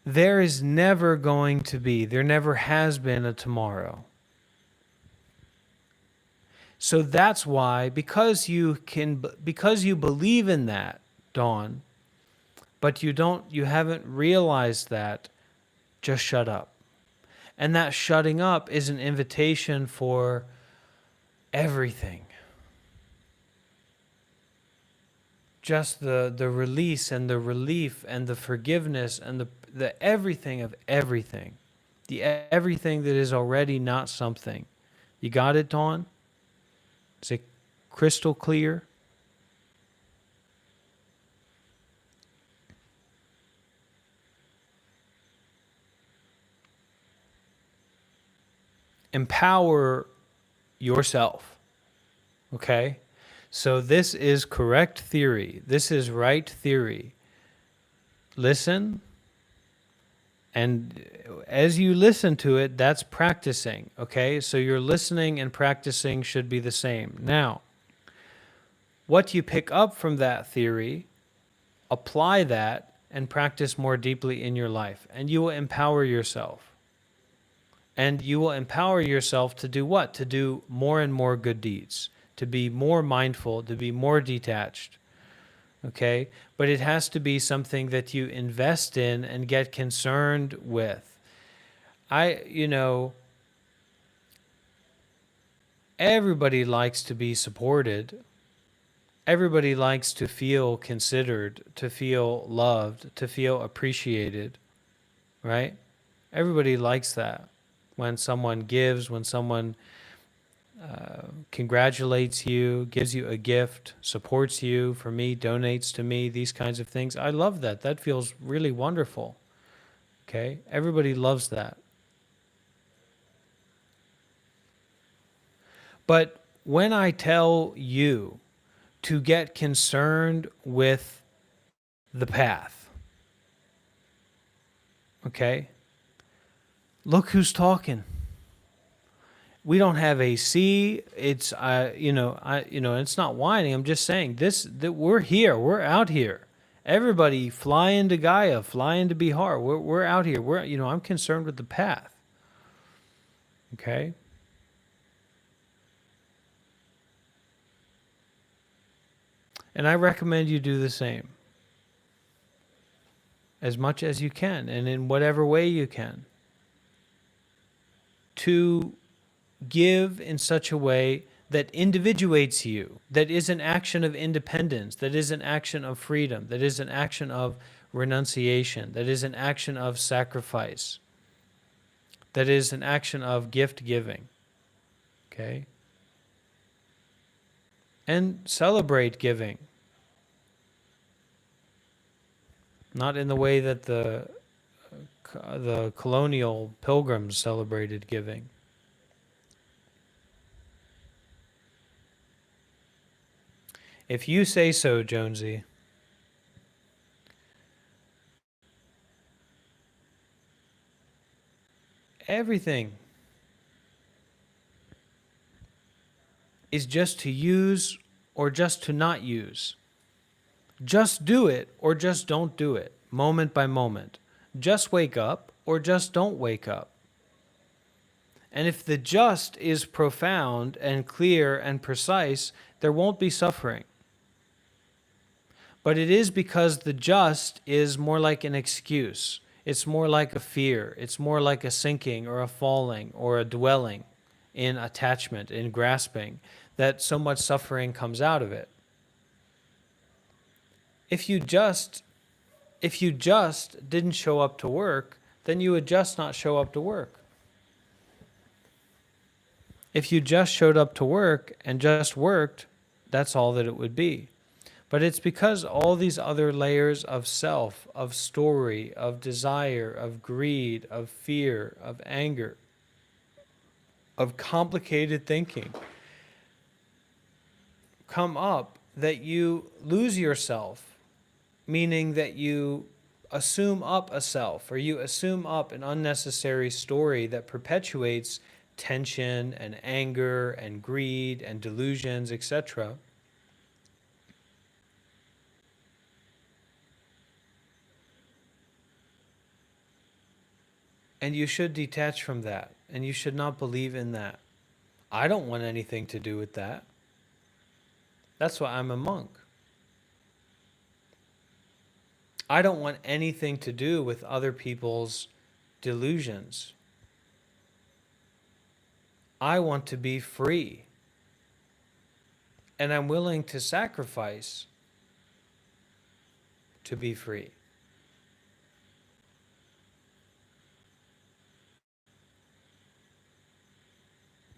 There is never going to be, there never has been a tomorrow. So that's why, because you believe in that, Dawn, but you haven't realized that, just shut up. And that shutting up is an invitation for everything. Just the release and the relief and the forgiveness and the everything of everything. The everything that is already not something. You got it, Dawn? Is it crystal clear? Empower yourself. Okay? So this is correct theory. This is right theory. Listen, and as you listen to it, that's practicing. Okay? So your listening and practicing should be the same. Now, what you pick up from that theory, apply that and practice more deeply in your life, and you will empower yourself. And you will empower yourself to do what? To do more and more good deeds, to be more mindful, to be more detached. Okay? But it has to be something that you invest in and get concerned with. Everybody likes to be supported. Everybody likes to feel considered, to feel loved, to feel appreciated, right? Everybody likes that. When someone gives, when someone congratulates you, gives you a gift, supports you, for me, donates to me, these kinds of things. I love that. That feels really wonderful. Okay? Everybody loves that. But when I tell you to get concerned with the path, okay? Look who's talking. We don't have AC. It's it's not whining. I'm just saying that we're here. We're out here. Everybody fly into Gaia, fly into Bihar. We're out here. I'm concerned with the path. Okay? And I recommend you do the same as much as you can and in whatever way you can. To give in such a way that individuates you, that is an action of independence, that is an action of freedom, that is an action of renunciation, that is an action of sacrifice, that is an action of gift giving. Okay? And celebrate giving. Not in the way that the colonial pilgrims celebrated giving. If you say so, Jonesy. Everything is just to use or just to not use. Just do it or just don't do it, moment by moment. Just wake up or just don't wake up. And if the just is profound and clear and precise, there won't be suffering. But it is because the just is more like an excuse. It's more like a fear. It's more like a sinking or a falling or a dwelling in attachment, in grasping, that so much suffering comes out of it. If you just didn't show up to work, then you would just not show up to work. If you just showed up to work and just worked, that's all that it would be. But it's because all these other layers of self, of story, of desire, of greed, of fear, of anger, of complicated thinking come up that you lose yourself, meaning that you assume up a self or you assume up an unnecessary story that perpetuates tension and anger and greed and delusions, etc. And you should detach from that, and you should not believe in that. I don't want anything to do with that. That's why I'm a monk. I don't want anything to do with other people's delusions. I want to be free. And I'm willing to sacrifice to be free.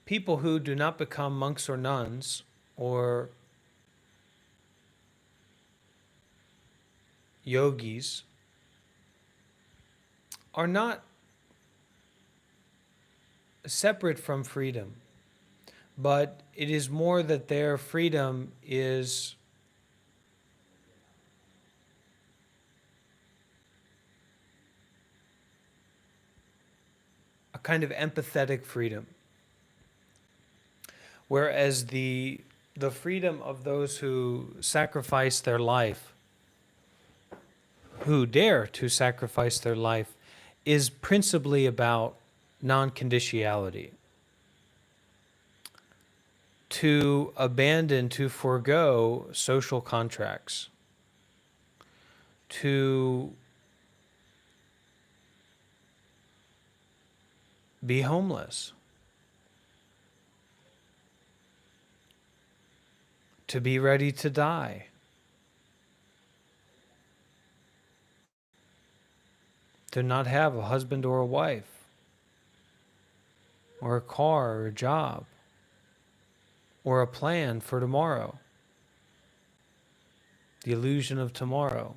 People who do not become monks or nuns or yogis are not separate from freedom, but it is more that their freedom is a kind of empathetic freedom. Whereas the freedom of those who sacrifice their life, who dare to sacrifice their life, is principally about non-conditionality. To abandon, to forego social contracts, to be homeless, to be ready to die, to not have a husband or a wife, or a car or a job, or a plan for tomorrow, the illusion of tomorrow,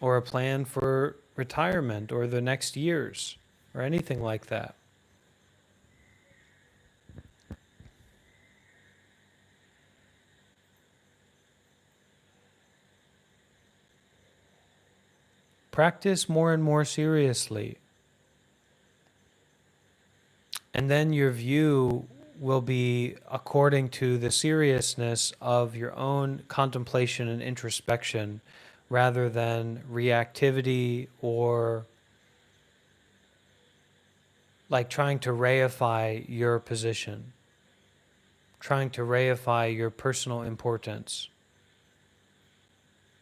or a plan for retirement or the next years or anything like that. Practice more and more seriously, and then your view will be according to the seriousness of your own contemplation and introspection rather than reactivity or like trying to reify your position, trying to reify your personal importance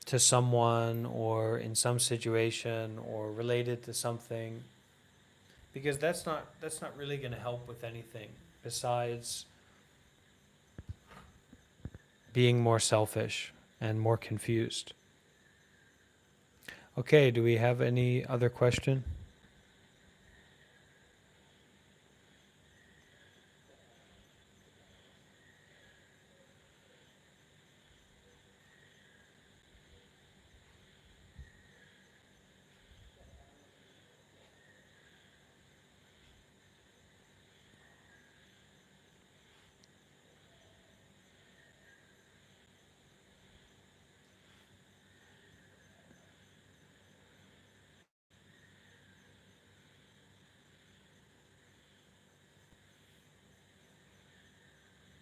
to someone or in some situation or related to something, because that's not really going to help with anything besides being more selfish and more confused. Okay, do we have any other question?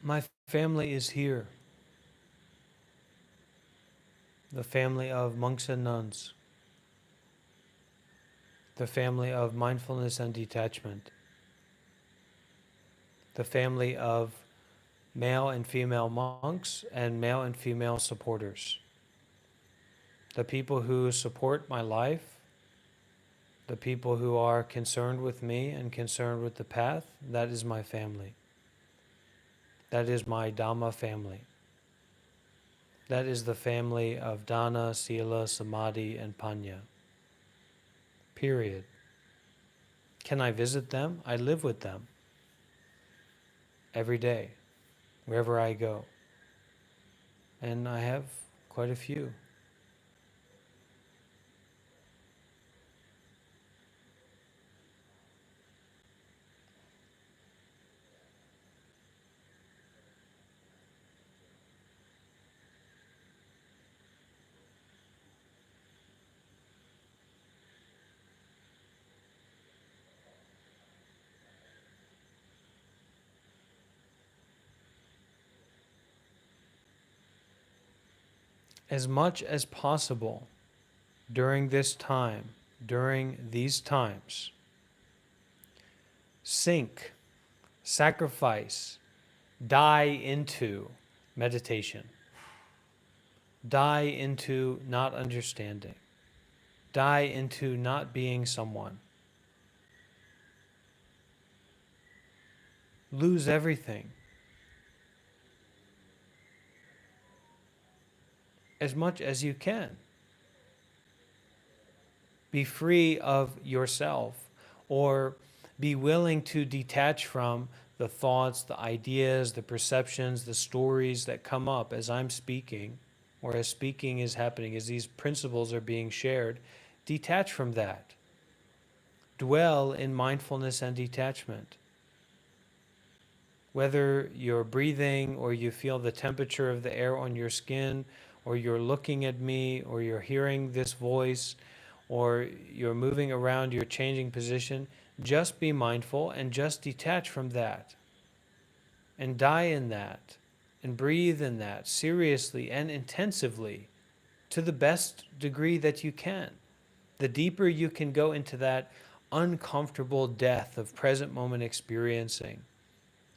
My family is here, the family of monks and nuns, the family of mindfulness and detachment, the family of male and female monks and male and female supporters, the people who support my life, the people who are concerned with me and concerned with the path. That is my family. That is my Dhamma family. That is the family of Dana, Sila, Samadhi, and Panya. Period. Can I visit them? I live with them every day, wherever I go. And I have quite a few. As much as possible during this time, during these times, sink, sacrifice, die into meditation, die into not understanding, die into not being someone, lose everything as much as you can. Be free of yourself, or be willing to detach from the thoughts, the ideas, the perceptions, the stories that come up as I'm speaking, or as speaking is happening, as these principles are being shared. Detach from that. Dwell in mindfulness and detachment. Whether you're breathing, or you feel the temperature of the air on your skin, or you're looking at me, or you're hearing this voice, or you're moving around, you're changing position, just be mindful and just detach from that. And die in that. And breathe in that seriously and intensively to the best degree that you can. The deeper you can go into that uncomfortable death of present moment experiencing,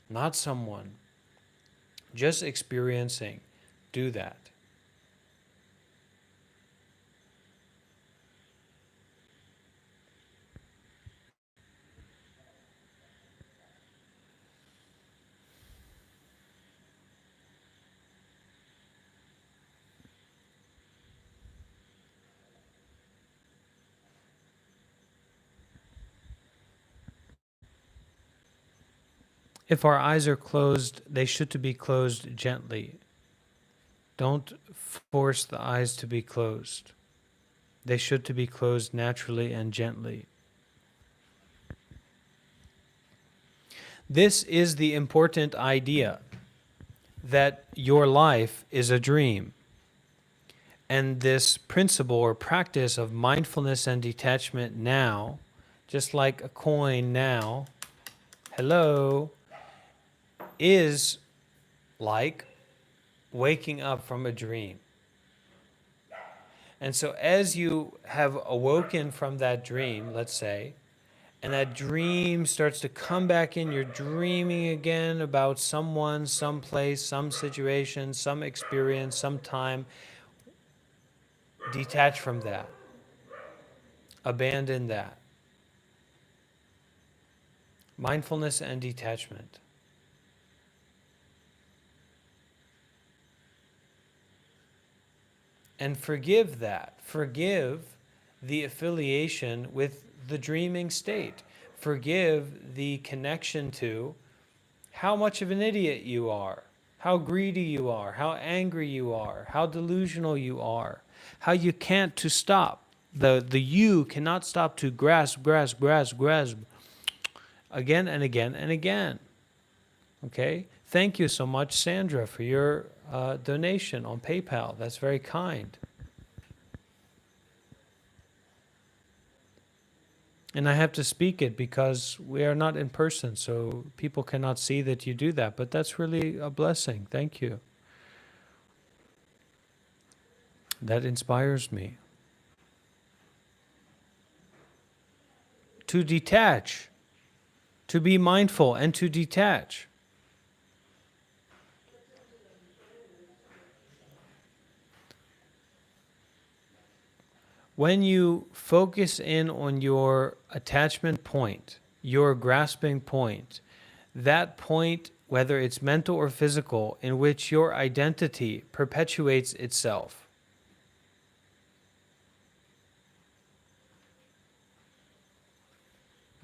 not someone, just experiencing, do that. If our eyes are closed, they should to be closed gently. Don't force the eyes to be closed. They should to be closed naturally and gently. This is the important idea, that your life is a dream. And this principle or practice of mindfulness and detachment now, just like a coin now, hello, is like waking up from a dream. And so as you have awoken from that dream, let's say, and that dream starts to come back in, you're dreaming again about someone, some place, some situation, some experience, some time, detach from that. Abandon that. Mindfulness and detachment. And forgive that. Forgive the affiliation with the dreaming state. Forgive the connection to how much of an idiot you are, how greedy you are, how angry you are, how delusional you are, how you can't to stop. The you cannot stop to grasp, grasp, grasp, grasp again and again and again. Okay? Thank you so much, Sandra, for your donation on PayPal. That's very kind. And I have to speak it because we are not in person, so people cannot see that you do that. But that's really a blessing. Thank you. That inspires me. To detach, to be mindful and to detach. When you focus in on your attachment point, your grasping point, that point, whether it's mental or physical, in which your identity perpetuates itself,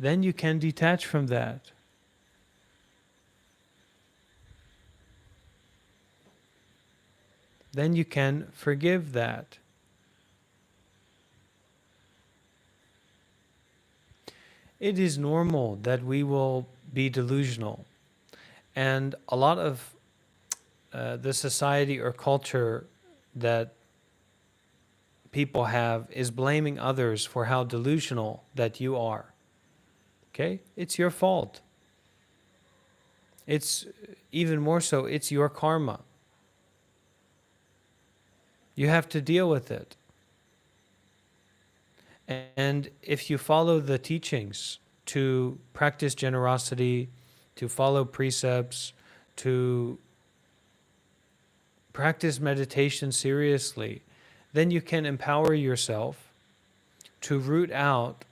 then you can detach from that. Then you can forgive that. It is normal that we will be delusional. And a lot of the society or culture that people have is blaming others for how delusional that you are. Okay? It's your fault. It's even more so, it's your karma. You have to deal with it. And if you follow the teachings to practice generosity, to follow precepts, to practice meditation seriously, then you can empower yourself to root out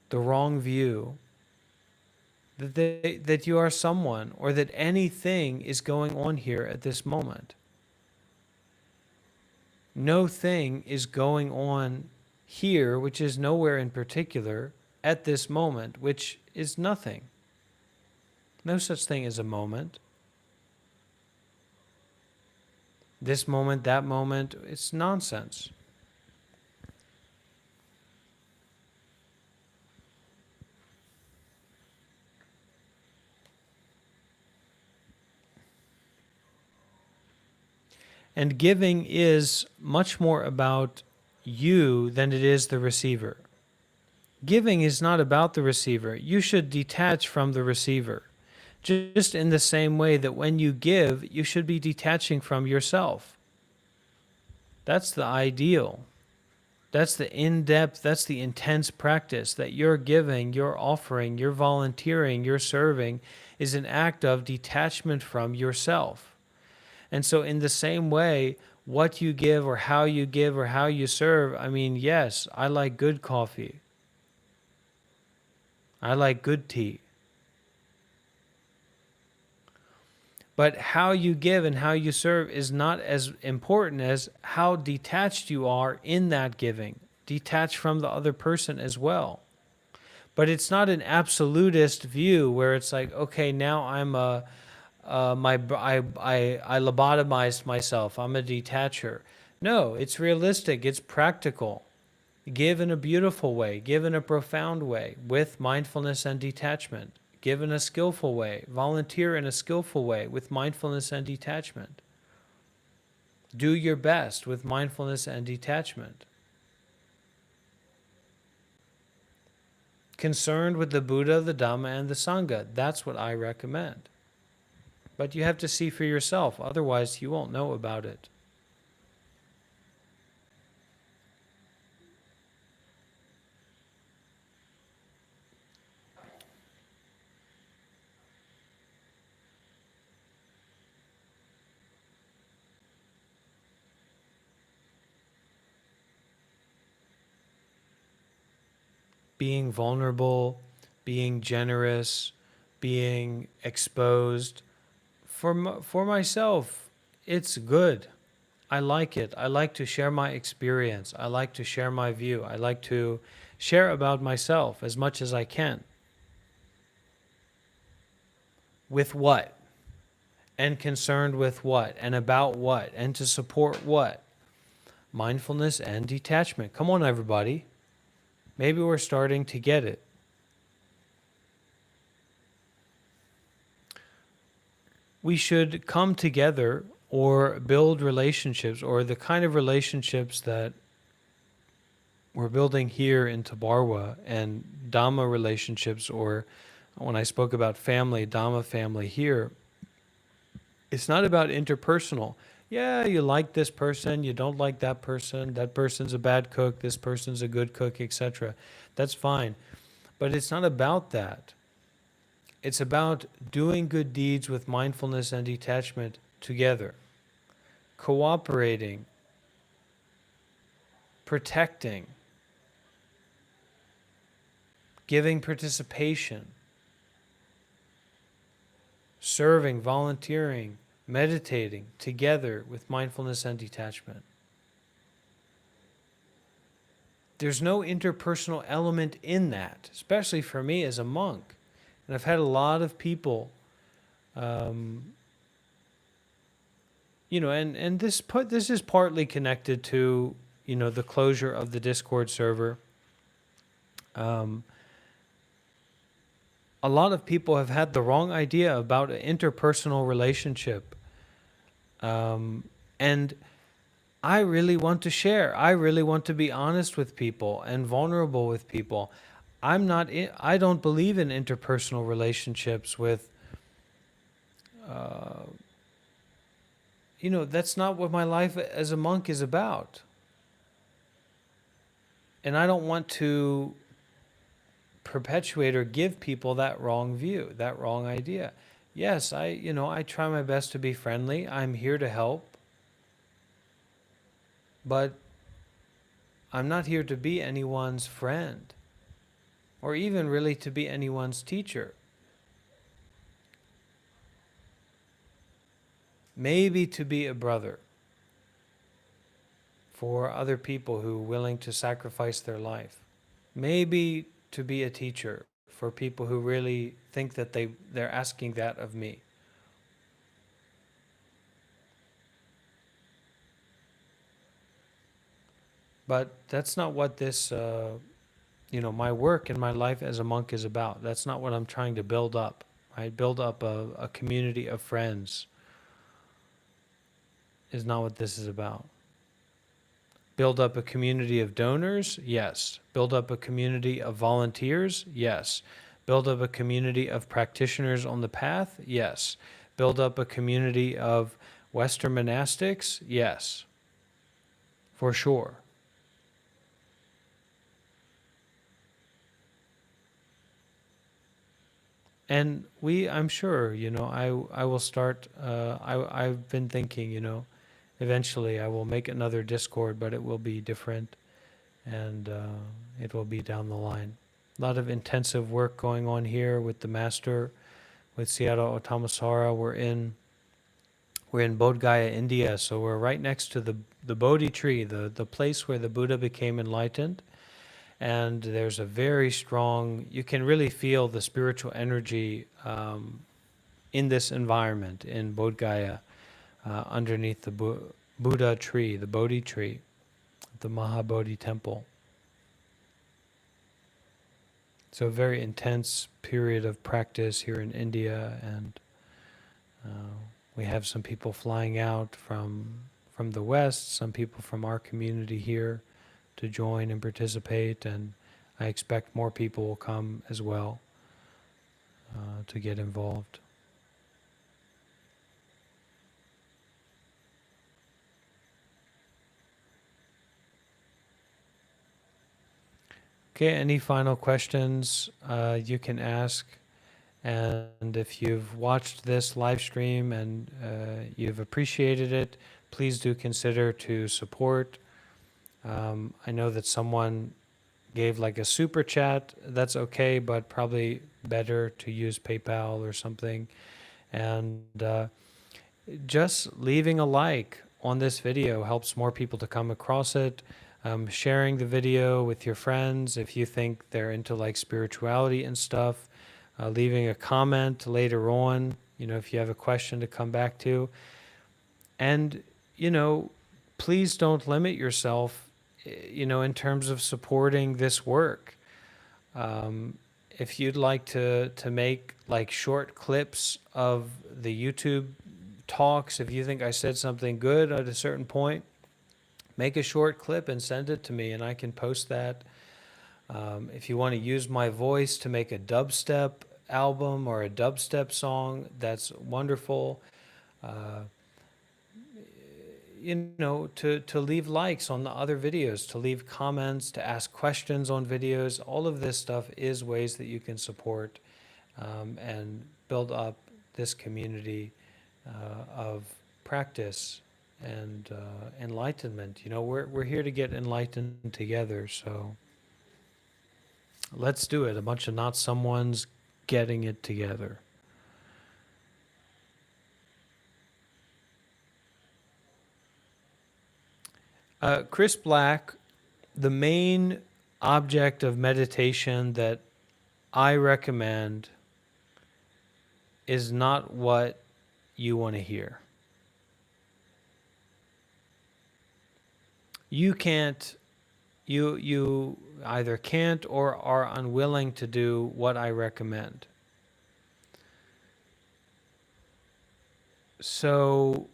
the wrong view that you are someone or that anything is going on here at this moment. No thing is going on here, which is nowhere in particular, at this moment, which is nothing. No such thing as a moment. This moment, that moment, it's nonsense. And giving is much more about you than it is the receiver. Giving is not about the receiver. You should detach from the receiver. Just in the same way that when you give, you should be detaching from yourself. That's the ideal. That's the in-depth, that's the intense practice that you're giving, you're offering, you're volunteering, you're serving is an act of detachment from yourself. And so in the same way, what you give or how you serve, I mean, yes, I like good coffee. I like good tea. But how you give and how you serve is not as important as how detached you are in that giving, detached from the other person as well. But it's not an absolutist view where it's like, okay, now I'm a I lobotomized myself. I'm a detacher. No, it's realistic. It's practical. Give in a beautiful way. Give in a profound way with mindfulness and detachment. Give in a skillful way. Volunteer in a skillful way with mindfulness and detachment. Do your best with mindfulness and detachment. Concerned with the Buddha, the Dhamma, and the Sangha. That's what I recommend. But you have to see for yourself. Otherwise, you won't know about it. Being vulnerable, being generous, being exposed. For myself, it's good. I like it. I like to share my experience. I like to share my view. I like to share about myself as much as I can. With what? And concerned with what? And about what? And to support what? Mindfulness and detachment. Come on, everybody. Maybe we're starting to get it. We should come together or build relationships, or the kind of relationships that we're building here in Tabarwa, and Dhamma relationships, or when I spoke about family, Dhamma family here, it's not about interpersonal. Yeah, you like this person, you don't like that person's a bad cook, this person's a good cook, etc. That's fine. But it's not about that. It's about doing good deeds with mindfulness and detachment together, cooperating, protecting, giving participation, serving, volunteering, meditating together with mindfulness and detachment. There's no interpersonal element in that, especially for me as a monk. And I've had a lot of people, and this is partly connected to, the closure of the Discord server. A lot of people have had the wrong idea about an interpersonal relationship. And I really want to share. I really want to be honest with people and vulnerable with people. I don't believe in interpersonal relationships with, that's not what my life as a monk is about. And I don't want to perpetuate or give people that wrong view, that wrong idea. Yes, I try my best to be friendly. I'm here to help. But I'm not here to be anyone's friend or even really to be anyone's teacher. Maybe to be a brother for other people who are willing to sacrifice their life. Maybe to be a teacher for people who really think that they're asking that of me. But that's not what this, my work and my life as a monk is about. That's not what I'm trying to build up, right? Build up a community of friends is not what this is about. Build up a community of donors? Yes. Build up a community of volunteers? Yes. Build up a community of practitioners on the path? Yes. Build up a community of Western monastics? Yes. For sure. And I'm sure, I will start, I've been thinking, eventually I will make another Discord, but it will be different, and it will be down the line. A lot of intensive work going on here with the master, with Sayadaw Otamasara. We're in Bodh Gaya, India, so we're right next to the Bodhi tree, the place where the Buddha became enlightened. and there's a very strong, you can really feel the spiritual energy in this environment in Bodh Gaya, underneath the Buddha tree, the Bodhi tree, the Mahabodhi temple. So a very intense period of practice here in India, and we have some people flying out from the West, some people from our community here to join and participate, and I expect more people will come as well to get involved. Okay, any final questions you can ask? And if you've watched this live stream and you've appreciated it, please do consider to support. I know that someone gave like a super chat. That's okay, but probably better to use PayPal or something. And just leaving a like on this video helps more people to come across it. Sharing the video with your friends if you think they're into like spirituality and stuff. Leaving a comment later on, if you have a question to come back to. And, please don't limit yourself, in terms of supporting this work. If you'd like to make like short clips of the YouTube talks, if you think I said something good at a certain point, make a short clip and send it to me and I can post that. If you want to use my voice to make a dubstep album or a dubstep song, that's wonderful. To leave likes on the other videos, to leave comments, to ask questions on videos, all of this stuff is ways that you can support and build up this community of practice and enlightenment. We're here to get enlightened together, so let's do it. A bunch of not someone's getting it together. Chris Black, the main object of meditation that I recommend is not what you want to hear. You either can't or are unwilling to do what I recommend. So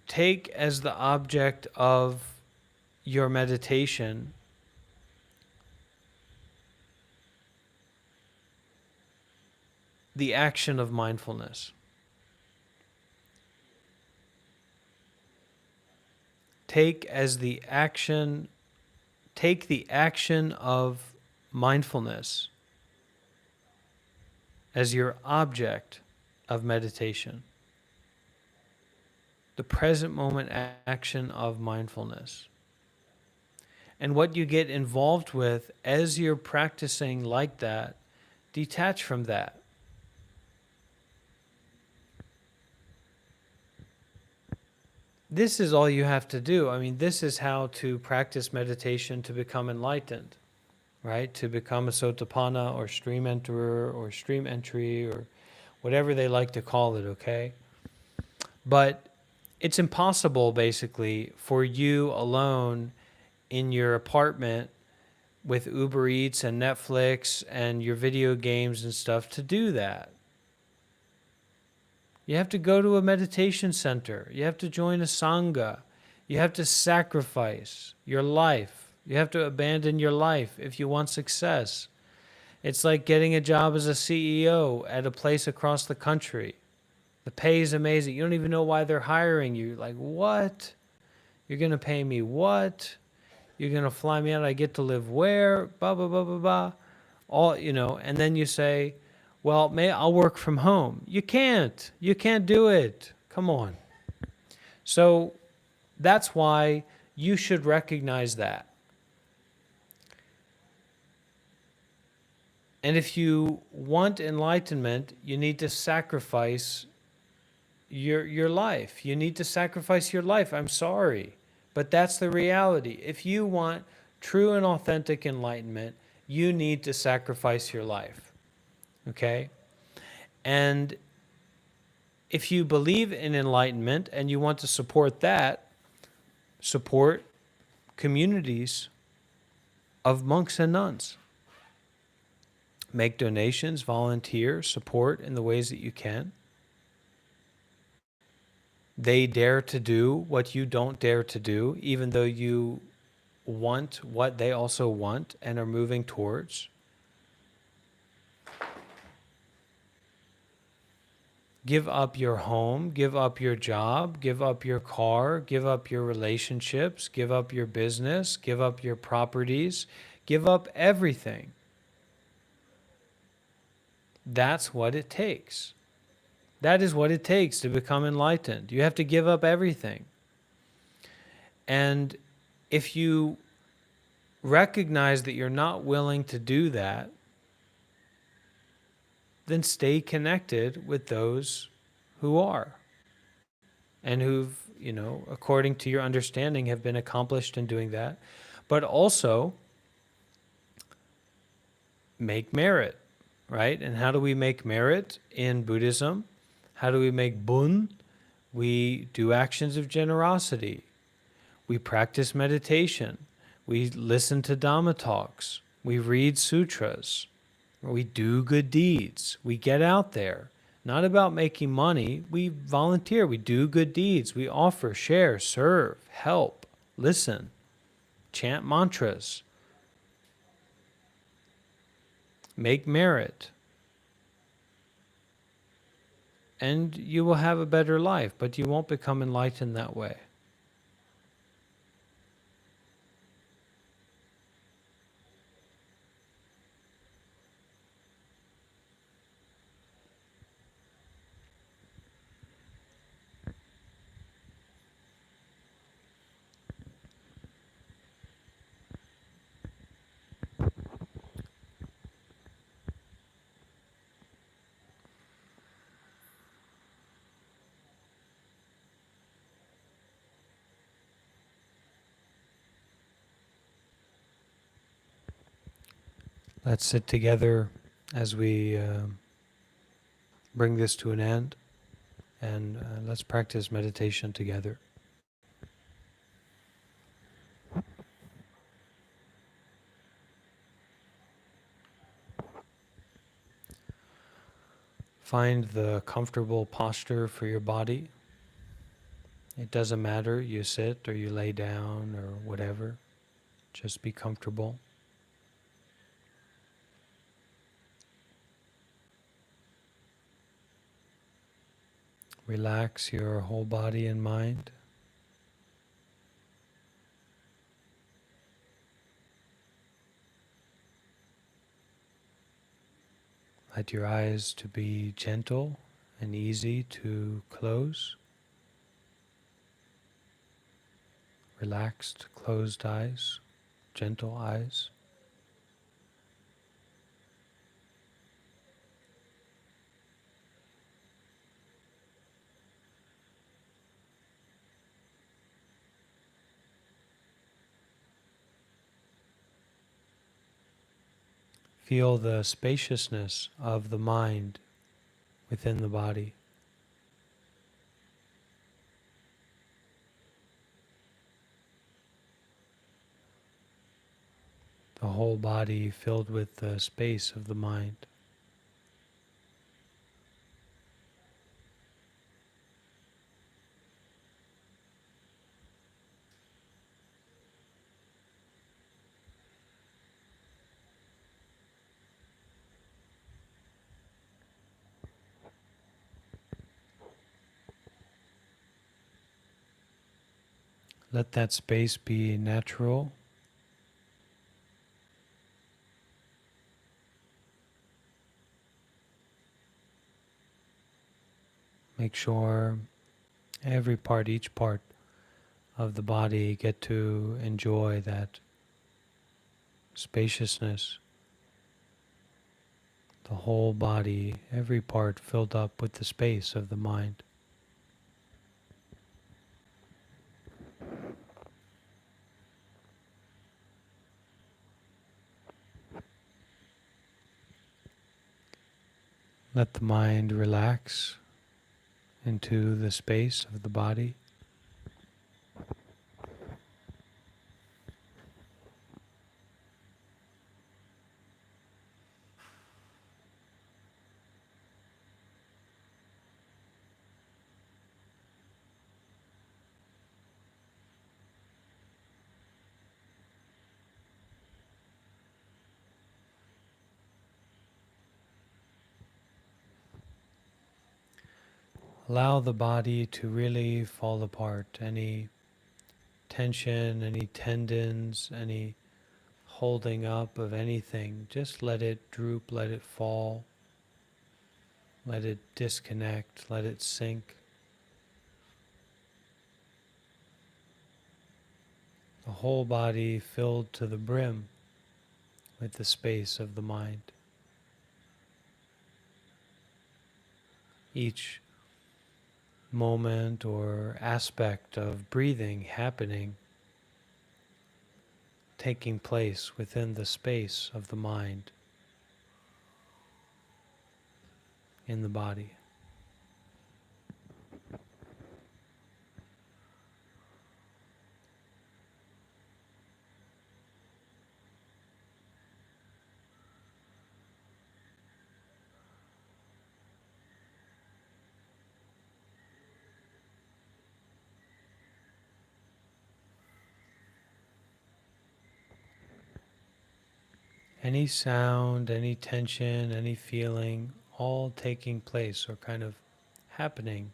take as the object of your meditation the action of mindfulness. Take the action of mindfulness as your object of meditation. The present moment action of mindfulness. And what you get involved with as you're practicing like that, detach from that. This is all you have to do. I mean, this is how to practice meditation to become enlightened, right? To become a sotapanna or stream enterer or stream entry or whatever they like to call it, okay? But it's impossible, basically, for you alone in your apartment with Uber Eats and Netflix and your video games and stuff to do that. You have to go to a meditation center. You have to join a sangha. You have to sacrifice your life. You have to abandon your life if you want success. It's like getting a job as a CEO at a place across the country. The pay is amazing. You don't even know why they're hiring you. Like, what? You're going to pay me what? You're going to fly me out. I get to live where? Blah, blah, blah, blah, blah. All, and then you say, well, I'll work from home. You can't. You can't do it. Come on. So that's why you should recognize that. And if you want enlightenment, you need to sacrifice your life. You need to sacrifice your life. I'm sorry, but that's the reality. If you want true and authentic enlightenment, you need to sacrifice your life. Okay? And if you believe in enlightenment and you want to support that, support communities of monks and nuns. Make donations, volunteer, support in the ways that you can. They dare to do what you don't dare to do, even though you want what they also want and are moving towards. Give up your home, give up your job, give up your car, give up your relationships, give up your business, give up your properties, give up everything. That's what it takes. That is what it takes to become enlightened. You have to give up everything. And if you recognize that you're not willing to do that, then stay connected with those who are and who've, according to your understanding, have been accomplished in doing that. But also make merit, right? And how do we make merit in Buddhism? How do we make bun? We do actions of generosity. We practice meditation. We listen to Dhamma talks. We read sutras. We do good deeds. We get out there. Not about making money. We volunteer. We do good deeds. We offer, share, serve, help, listen, chant mantras, make merit. And you will have a better life, but you won't become enlightened that way. Let's sit together as we bring this to an end, and let's practice meditation together. Find the comfortable posture for your body. It doesn't matter, you sit or you lay down or whatever. Just be comfortable. Relax your whole body and mind. Let your eyes to be gentle and easy to close. Relaxed, closed eyes, gentle eyes. Feel the spaciousness of the mind within the body. The whole body filled with the space of the mind. Let that space be natural. Make sure each part of the body get to enjoy that spaciousness. The whole body, every part filled up with the space of the mind. Let the mind relax into the space of the body. Allow the body to really fall apart. Any tension, any tendons, any holding up of anything, just let it droop, let it fall, let it disconnect, let it sink. The whole body filled to the brim with the space of the mind. Each moment or aspect of breathing happening, taking place within the space of the mind in the body. Any sound, any tension, any feeling, all taking place or kind of happening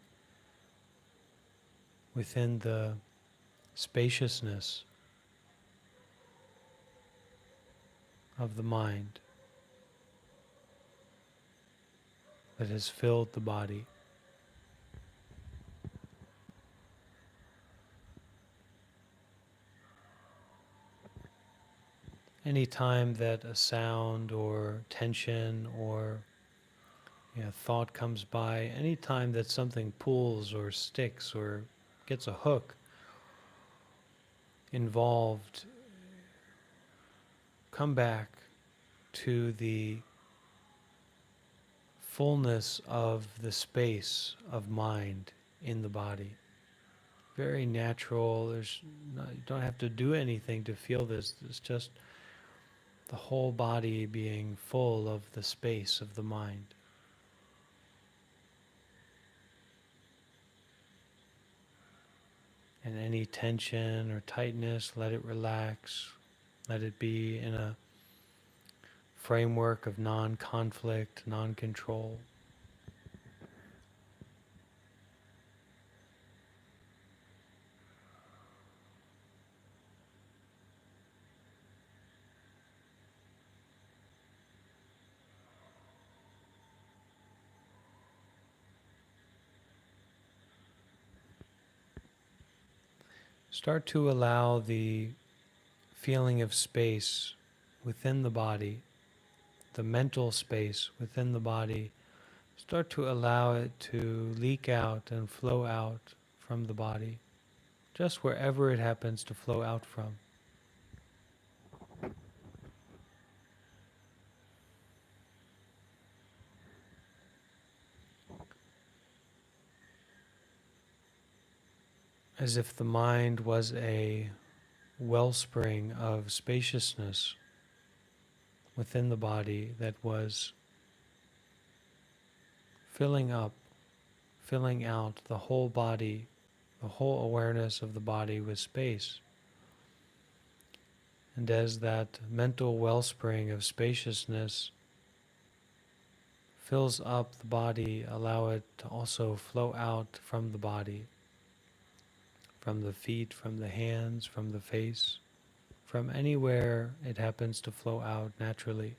within the spaciousness of the mind that has filled the body. Any time that a sound or tension or thought comes by, any time that something pulls or sticks or gets a hook involved, come back to the fullness of the space of mind in the body. Very natural. You don't have to do anything to feel this. It's just the whole body being full of the space of the mind. And any tension or tightness, let it relax. Let it be in a framework of non-conflict, non-control. Start to allow the feeling of space within the body, the mental space within the body, start to allow it to leak out and flow out from the body, just wherever it happens to flow out from. As if the mind was a wellspring of spaciousness within the body that was filling up, filling out the whole body, the whole awareness of the body with space. And as that mental wellspring of spaciousness fills up the body, allow it to also flow out from the body, from the feet, from the hands, from the face, from anywhere it happens to flow out naturally.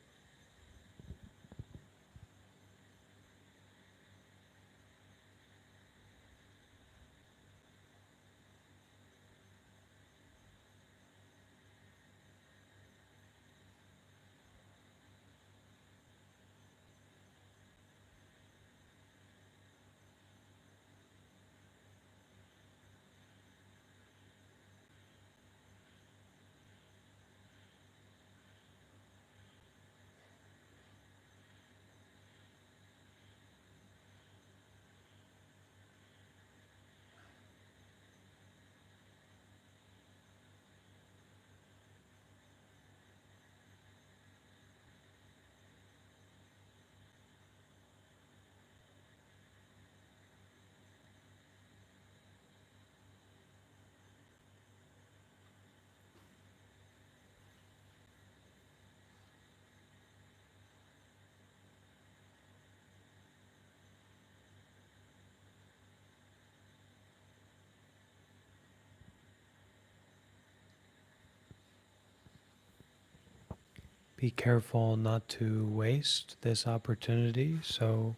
be careful not to waste this opportunity. So,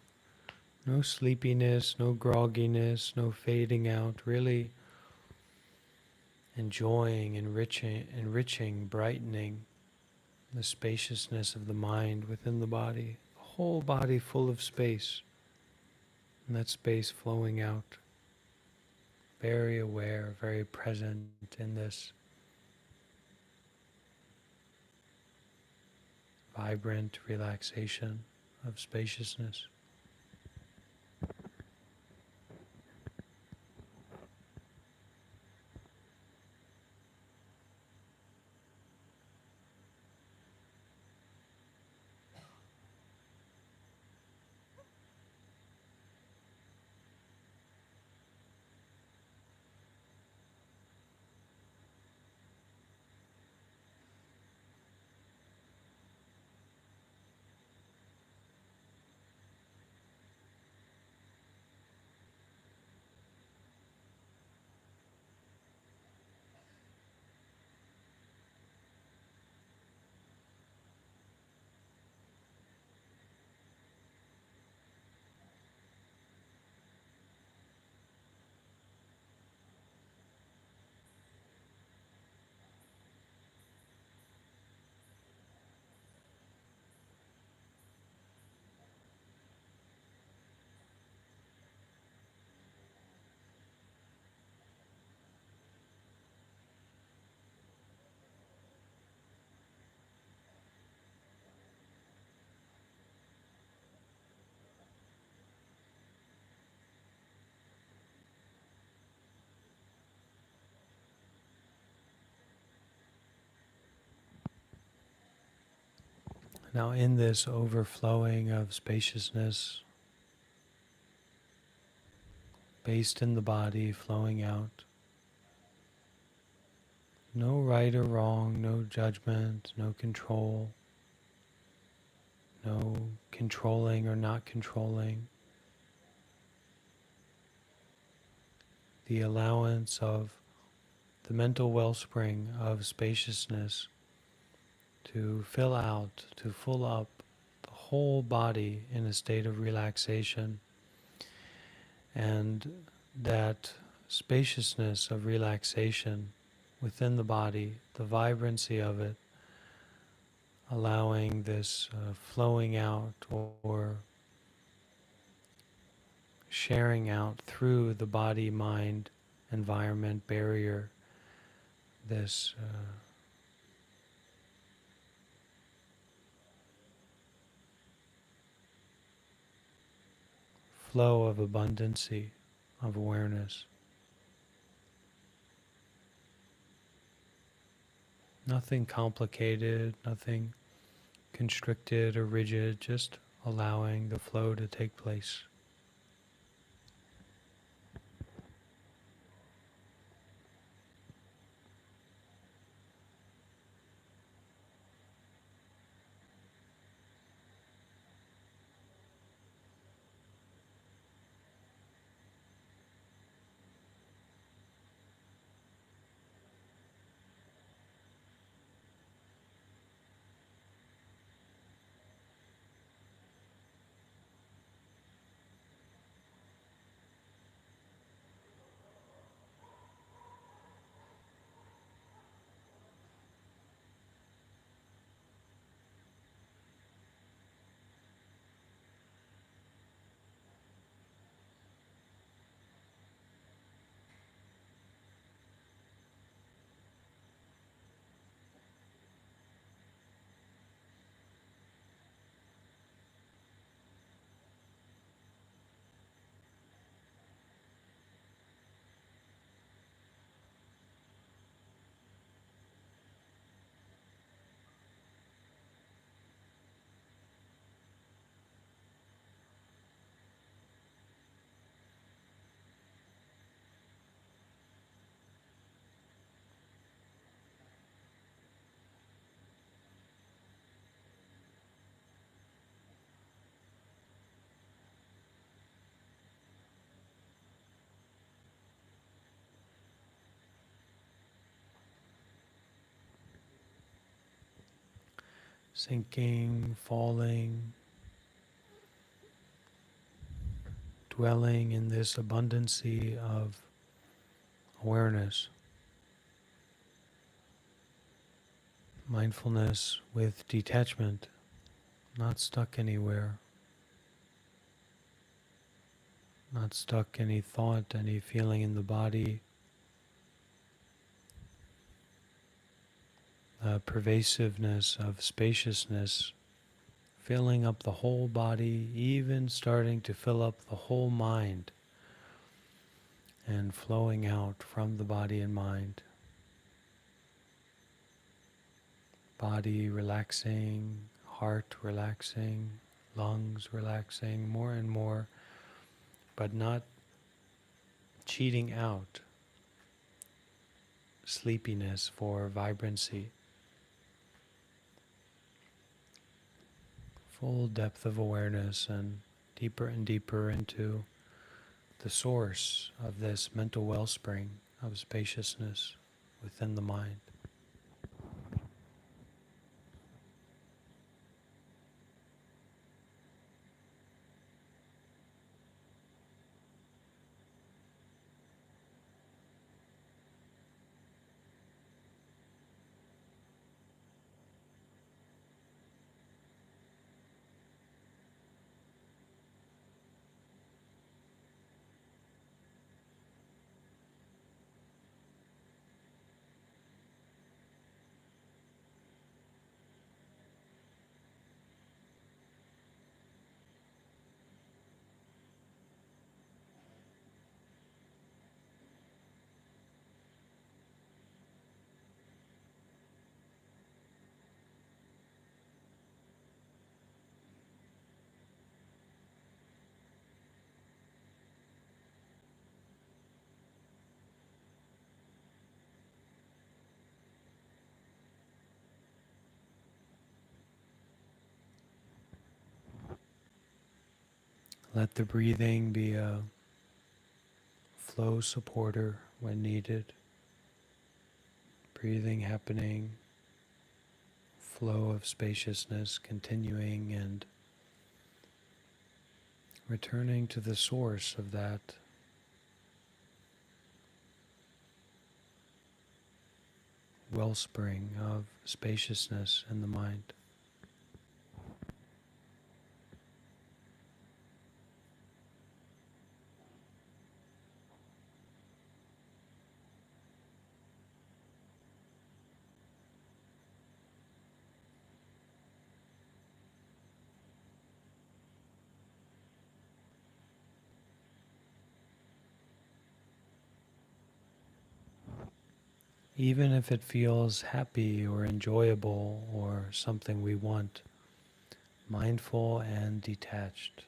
no sleepiness, no grogginess, no fading out, really enjoying, enriching, brightening the spaciousness of the mind within the body, the whole body full of space, and that space flowing out, very aware, very present in this vibrant relaxation of spaciousness. Now, in this overflowing of spaciousness, based in the body, flowing out, no right or wrong, no judgment, no control, no controlling or not controlling, the allowance of the mental wellspring of spaciousness to fill out, to fill up the whole body in a state of relaxation, and that spaciousness of relaxation within the body, the vibrancy of it, allowing this flowing out or sharing out through the body mind environment barrier, this flow of abundancy, of awareness. Nothing complicated, nothing constricted or rigid, just allowing the flow to take place. sinking, falling, dwelling in this abundancy of awareness. Mindfulness with detachment, not stuck anywhere, not stuck any thought, any feeling in the body, the pervasiveness of spaciousness filling up the whole body, even starting to fill up the whole mind and flowing out from the body and mind. Body relaxing, heart relaxing, lungs relaxing more and more, but not cheating out sleepiness for vibrancy. Full depth of awareness and deeper into the source of this mental wellspring of spaciousness within the mind. Let the breathing be a flow supporter when needed. Breathing happening, flow of spaciousness continuing and returning to the source of that wellspring of spaciousness in the mind. Even if it feels happy or enjoyable or something we want, mindful and detached,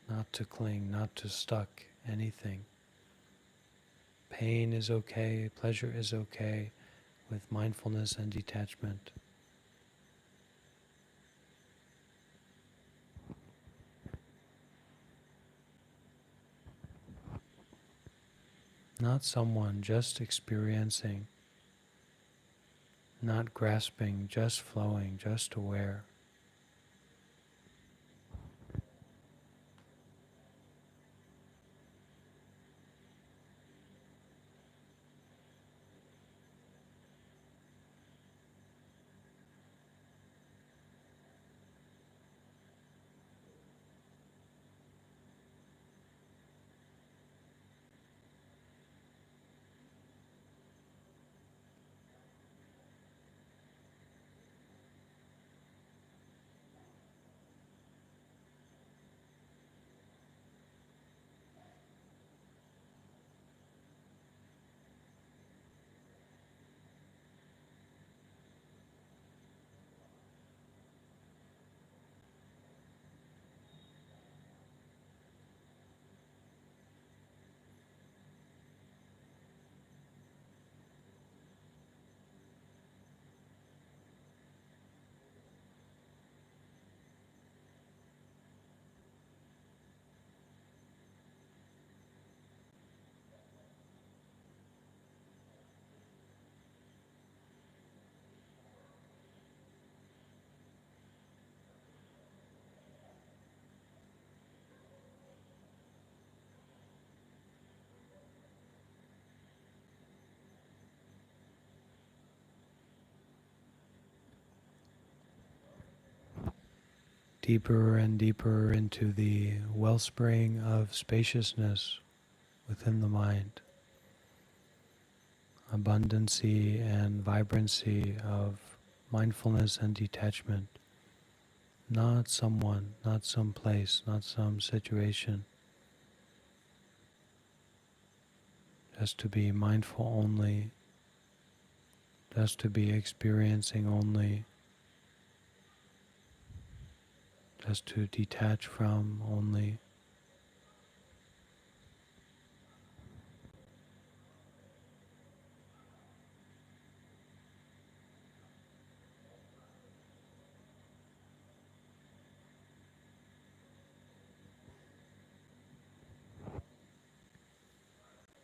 not to cling, not to stuck anything. Pain is okay, pleasure is okay with mindfulness and detachment. Not someone, just experiencing, not grasping, just flowing, just aware. deeper and deeper into the wellspring of spaciousness within the mind, abundancy and vibrancy of mindfulness and detachment, not someone, not some place, not some situation, just to be mindful only, just to be experiencing only, just to detach from only.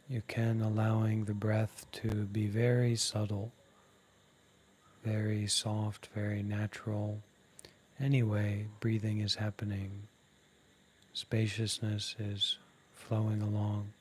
You can allowing the breath to be very subtle, very soft, very natural. Anyway, breathing is happening. Spaciousness is flowing along.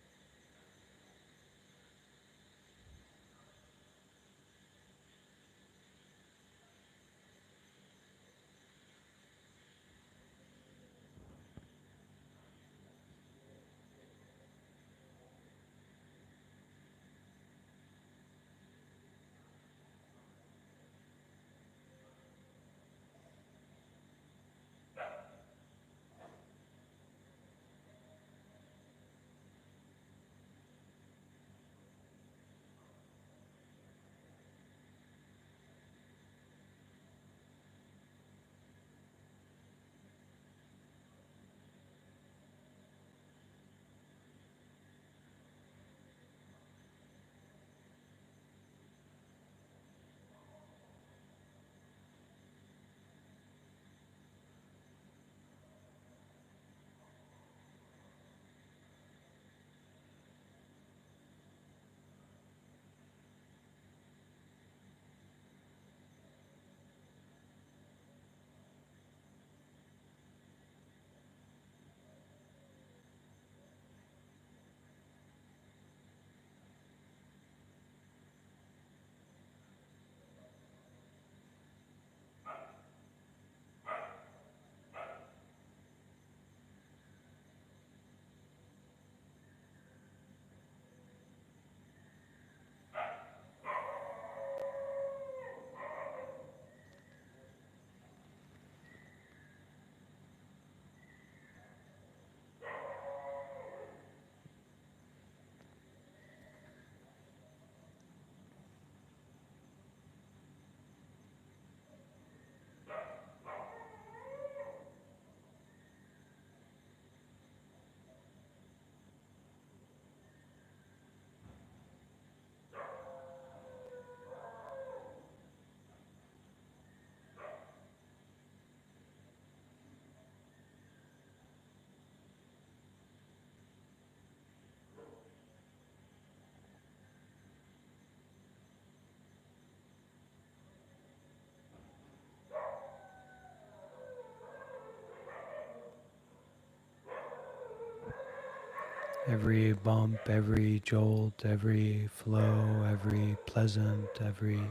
Every bump, every jolt, every flow, every pleasant, every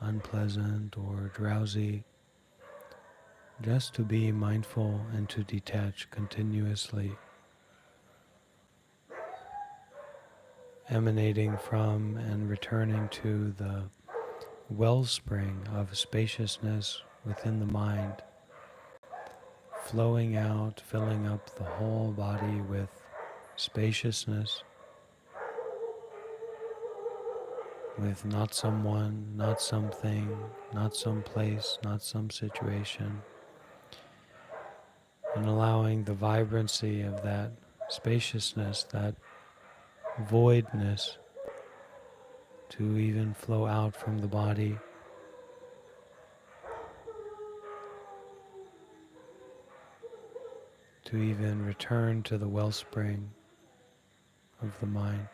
unpleasant or drowsy, just to be mindful and to detach continuously, emanating from and returning to the wellspring of spaciousness within the mind, flowing out, filling up the whole body with spaciousness, with not someone, not something, not some place, not some situation, and allowing the vibrancy of that spaciousness, that voidness, to even flow out from the body, to even return to the wellspring of the mind.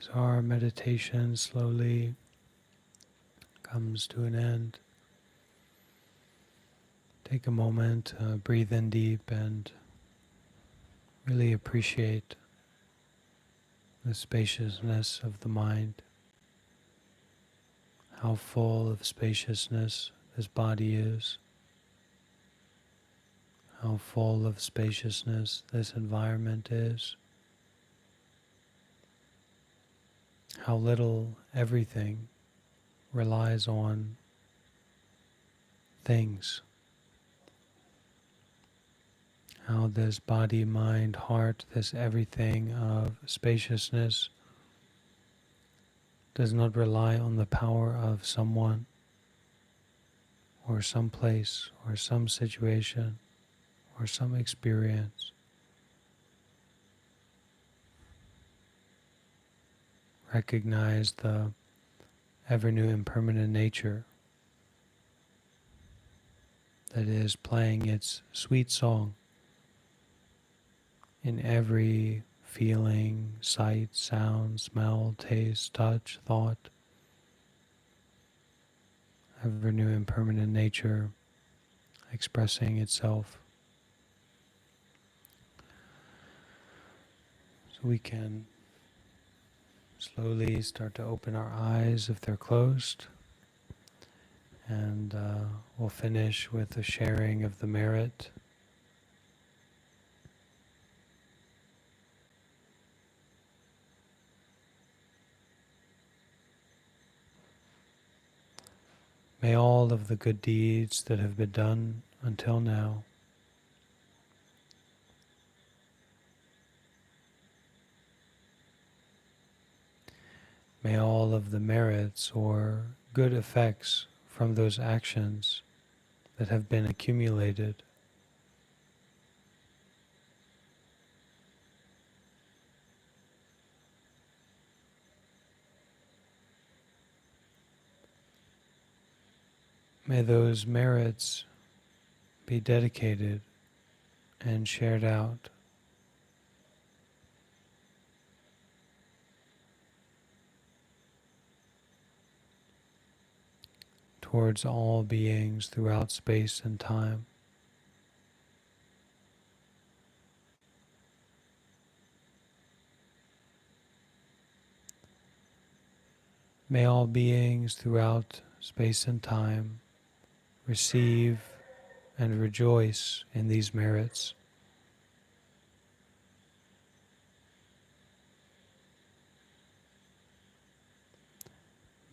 As our meditation slowly comes to an end, take a moment, breathe in deep, and really appreciate the spaciousness of the mind, how full of spaciousness this body is, how full of spaciousness this environment is, how little everything relies on things, how this body, mind, heart, this everything of spaciousness does not rely on the power of someone or some place or some situation or some experience. Recognize the ever new impermanent nature that is playing its sweet song in every feeling, sight, sound, smell, taste, touch, thought. Ever new impermanent nature expressing itself. So we can slowly start to open our eyes if they're closed, and we'll finish with a sharing of the merit. May all of the good deeds that have been done until now may all of the merits or good effects from those actions that have been accumulated may those merits be dedicated and shared out towards all beings throughout space and time. May all beings throughout space and time receive and rejoice in these merits.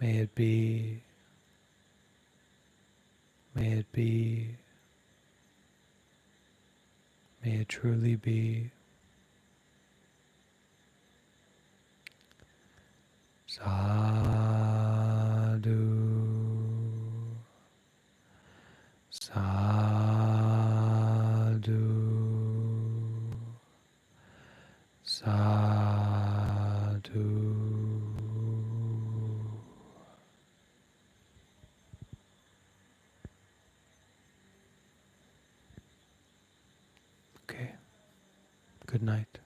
May it be, may it be, may it truly be. Sadhu, sadhu, sadhu. Okay, good night.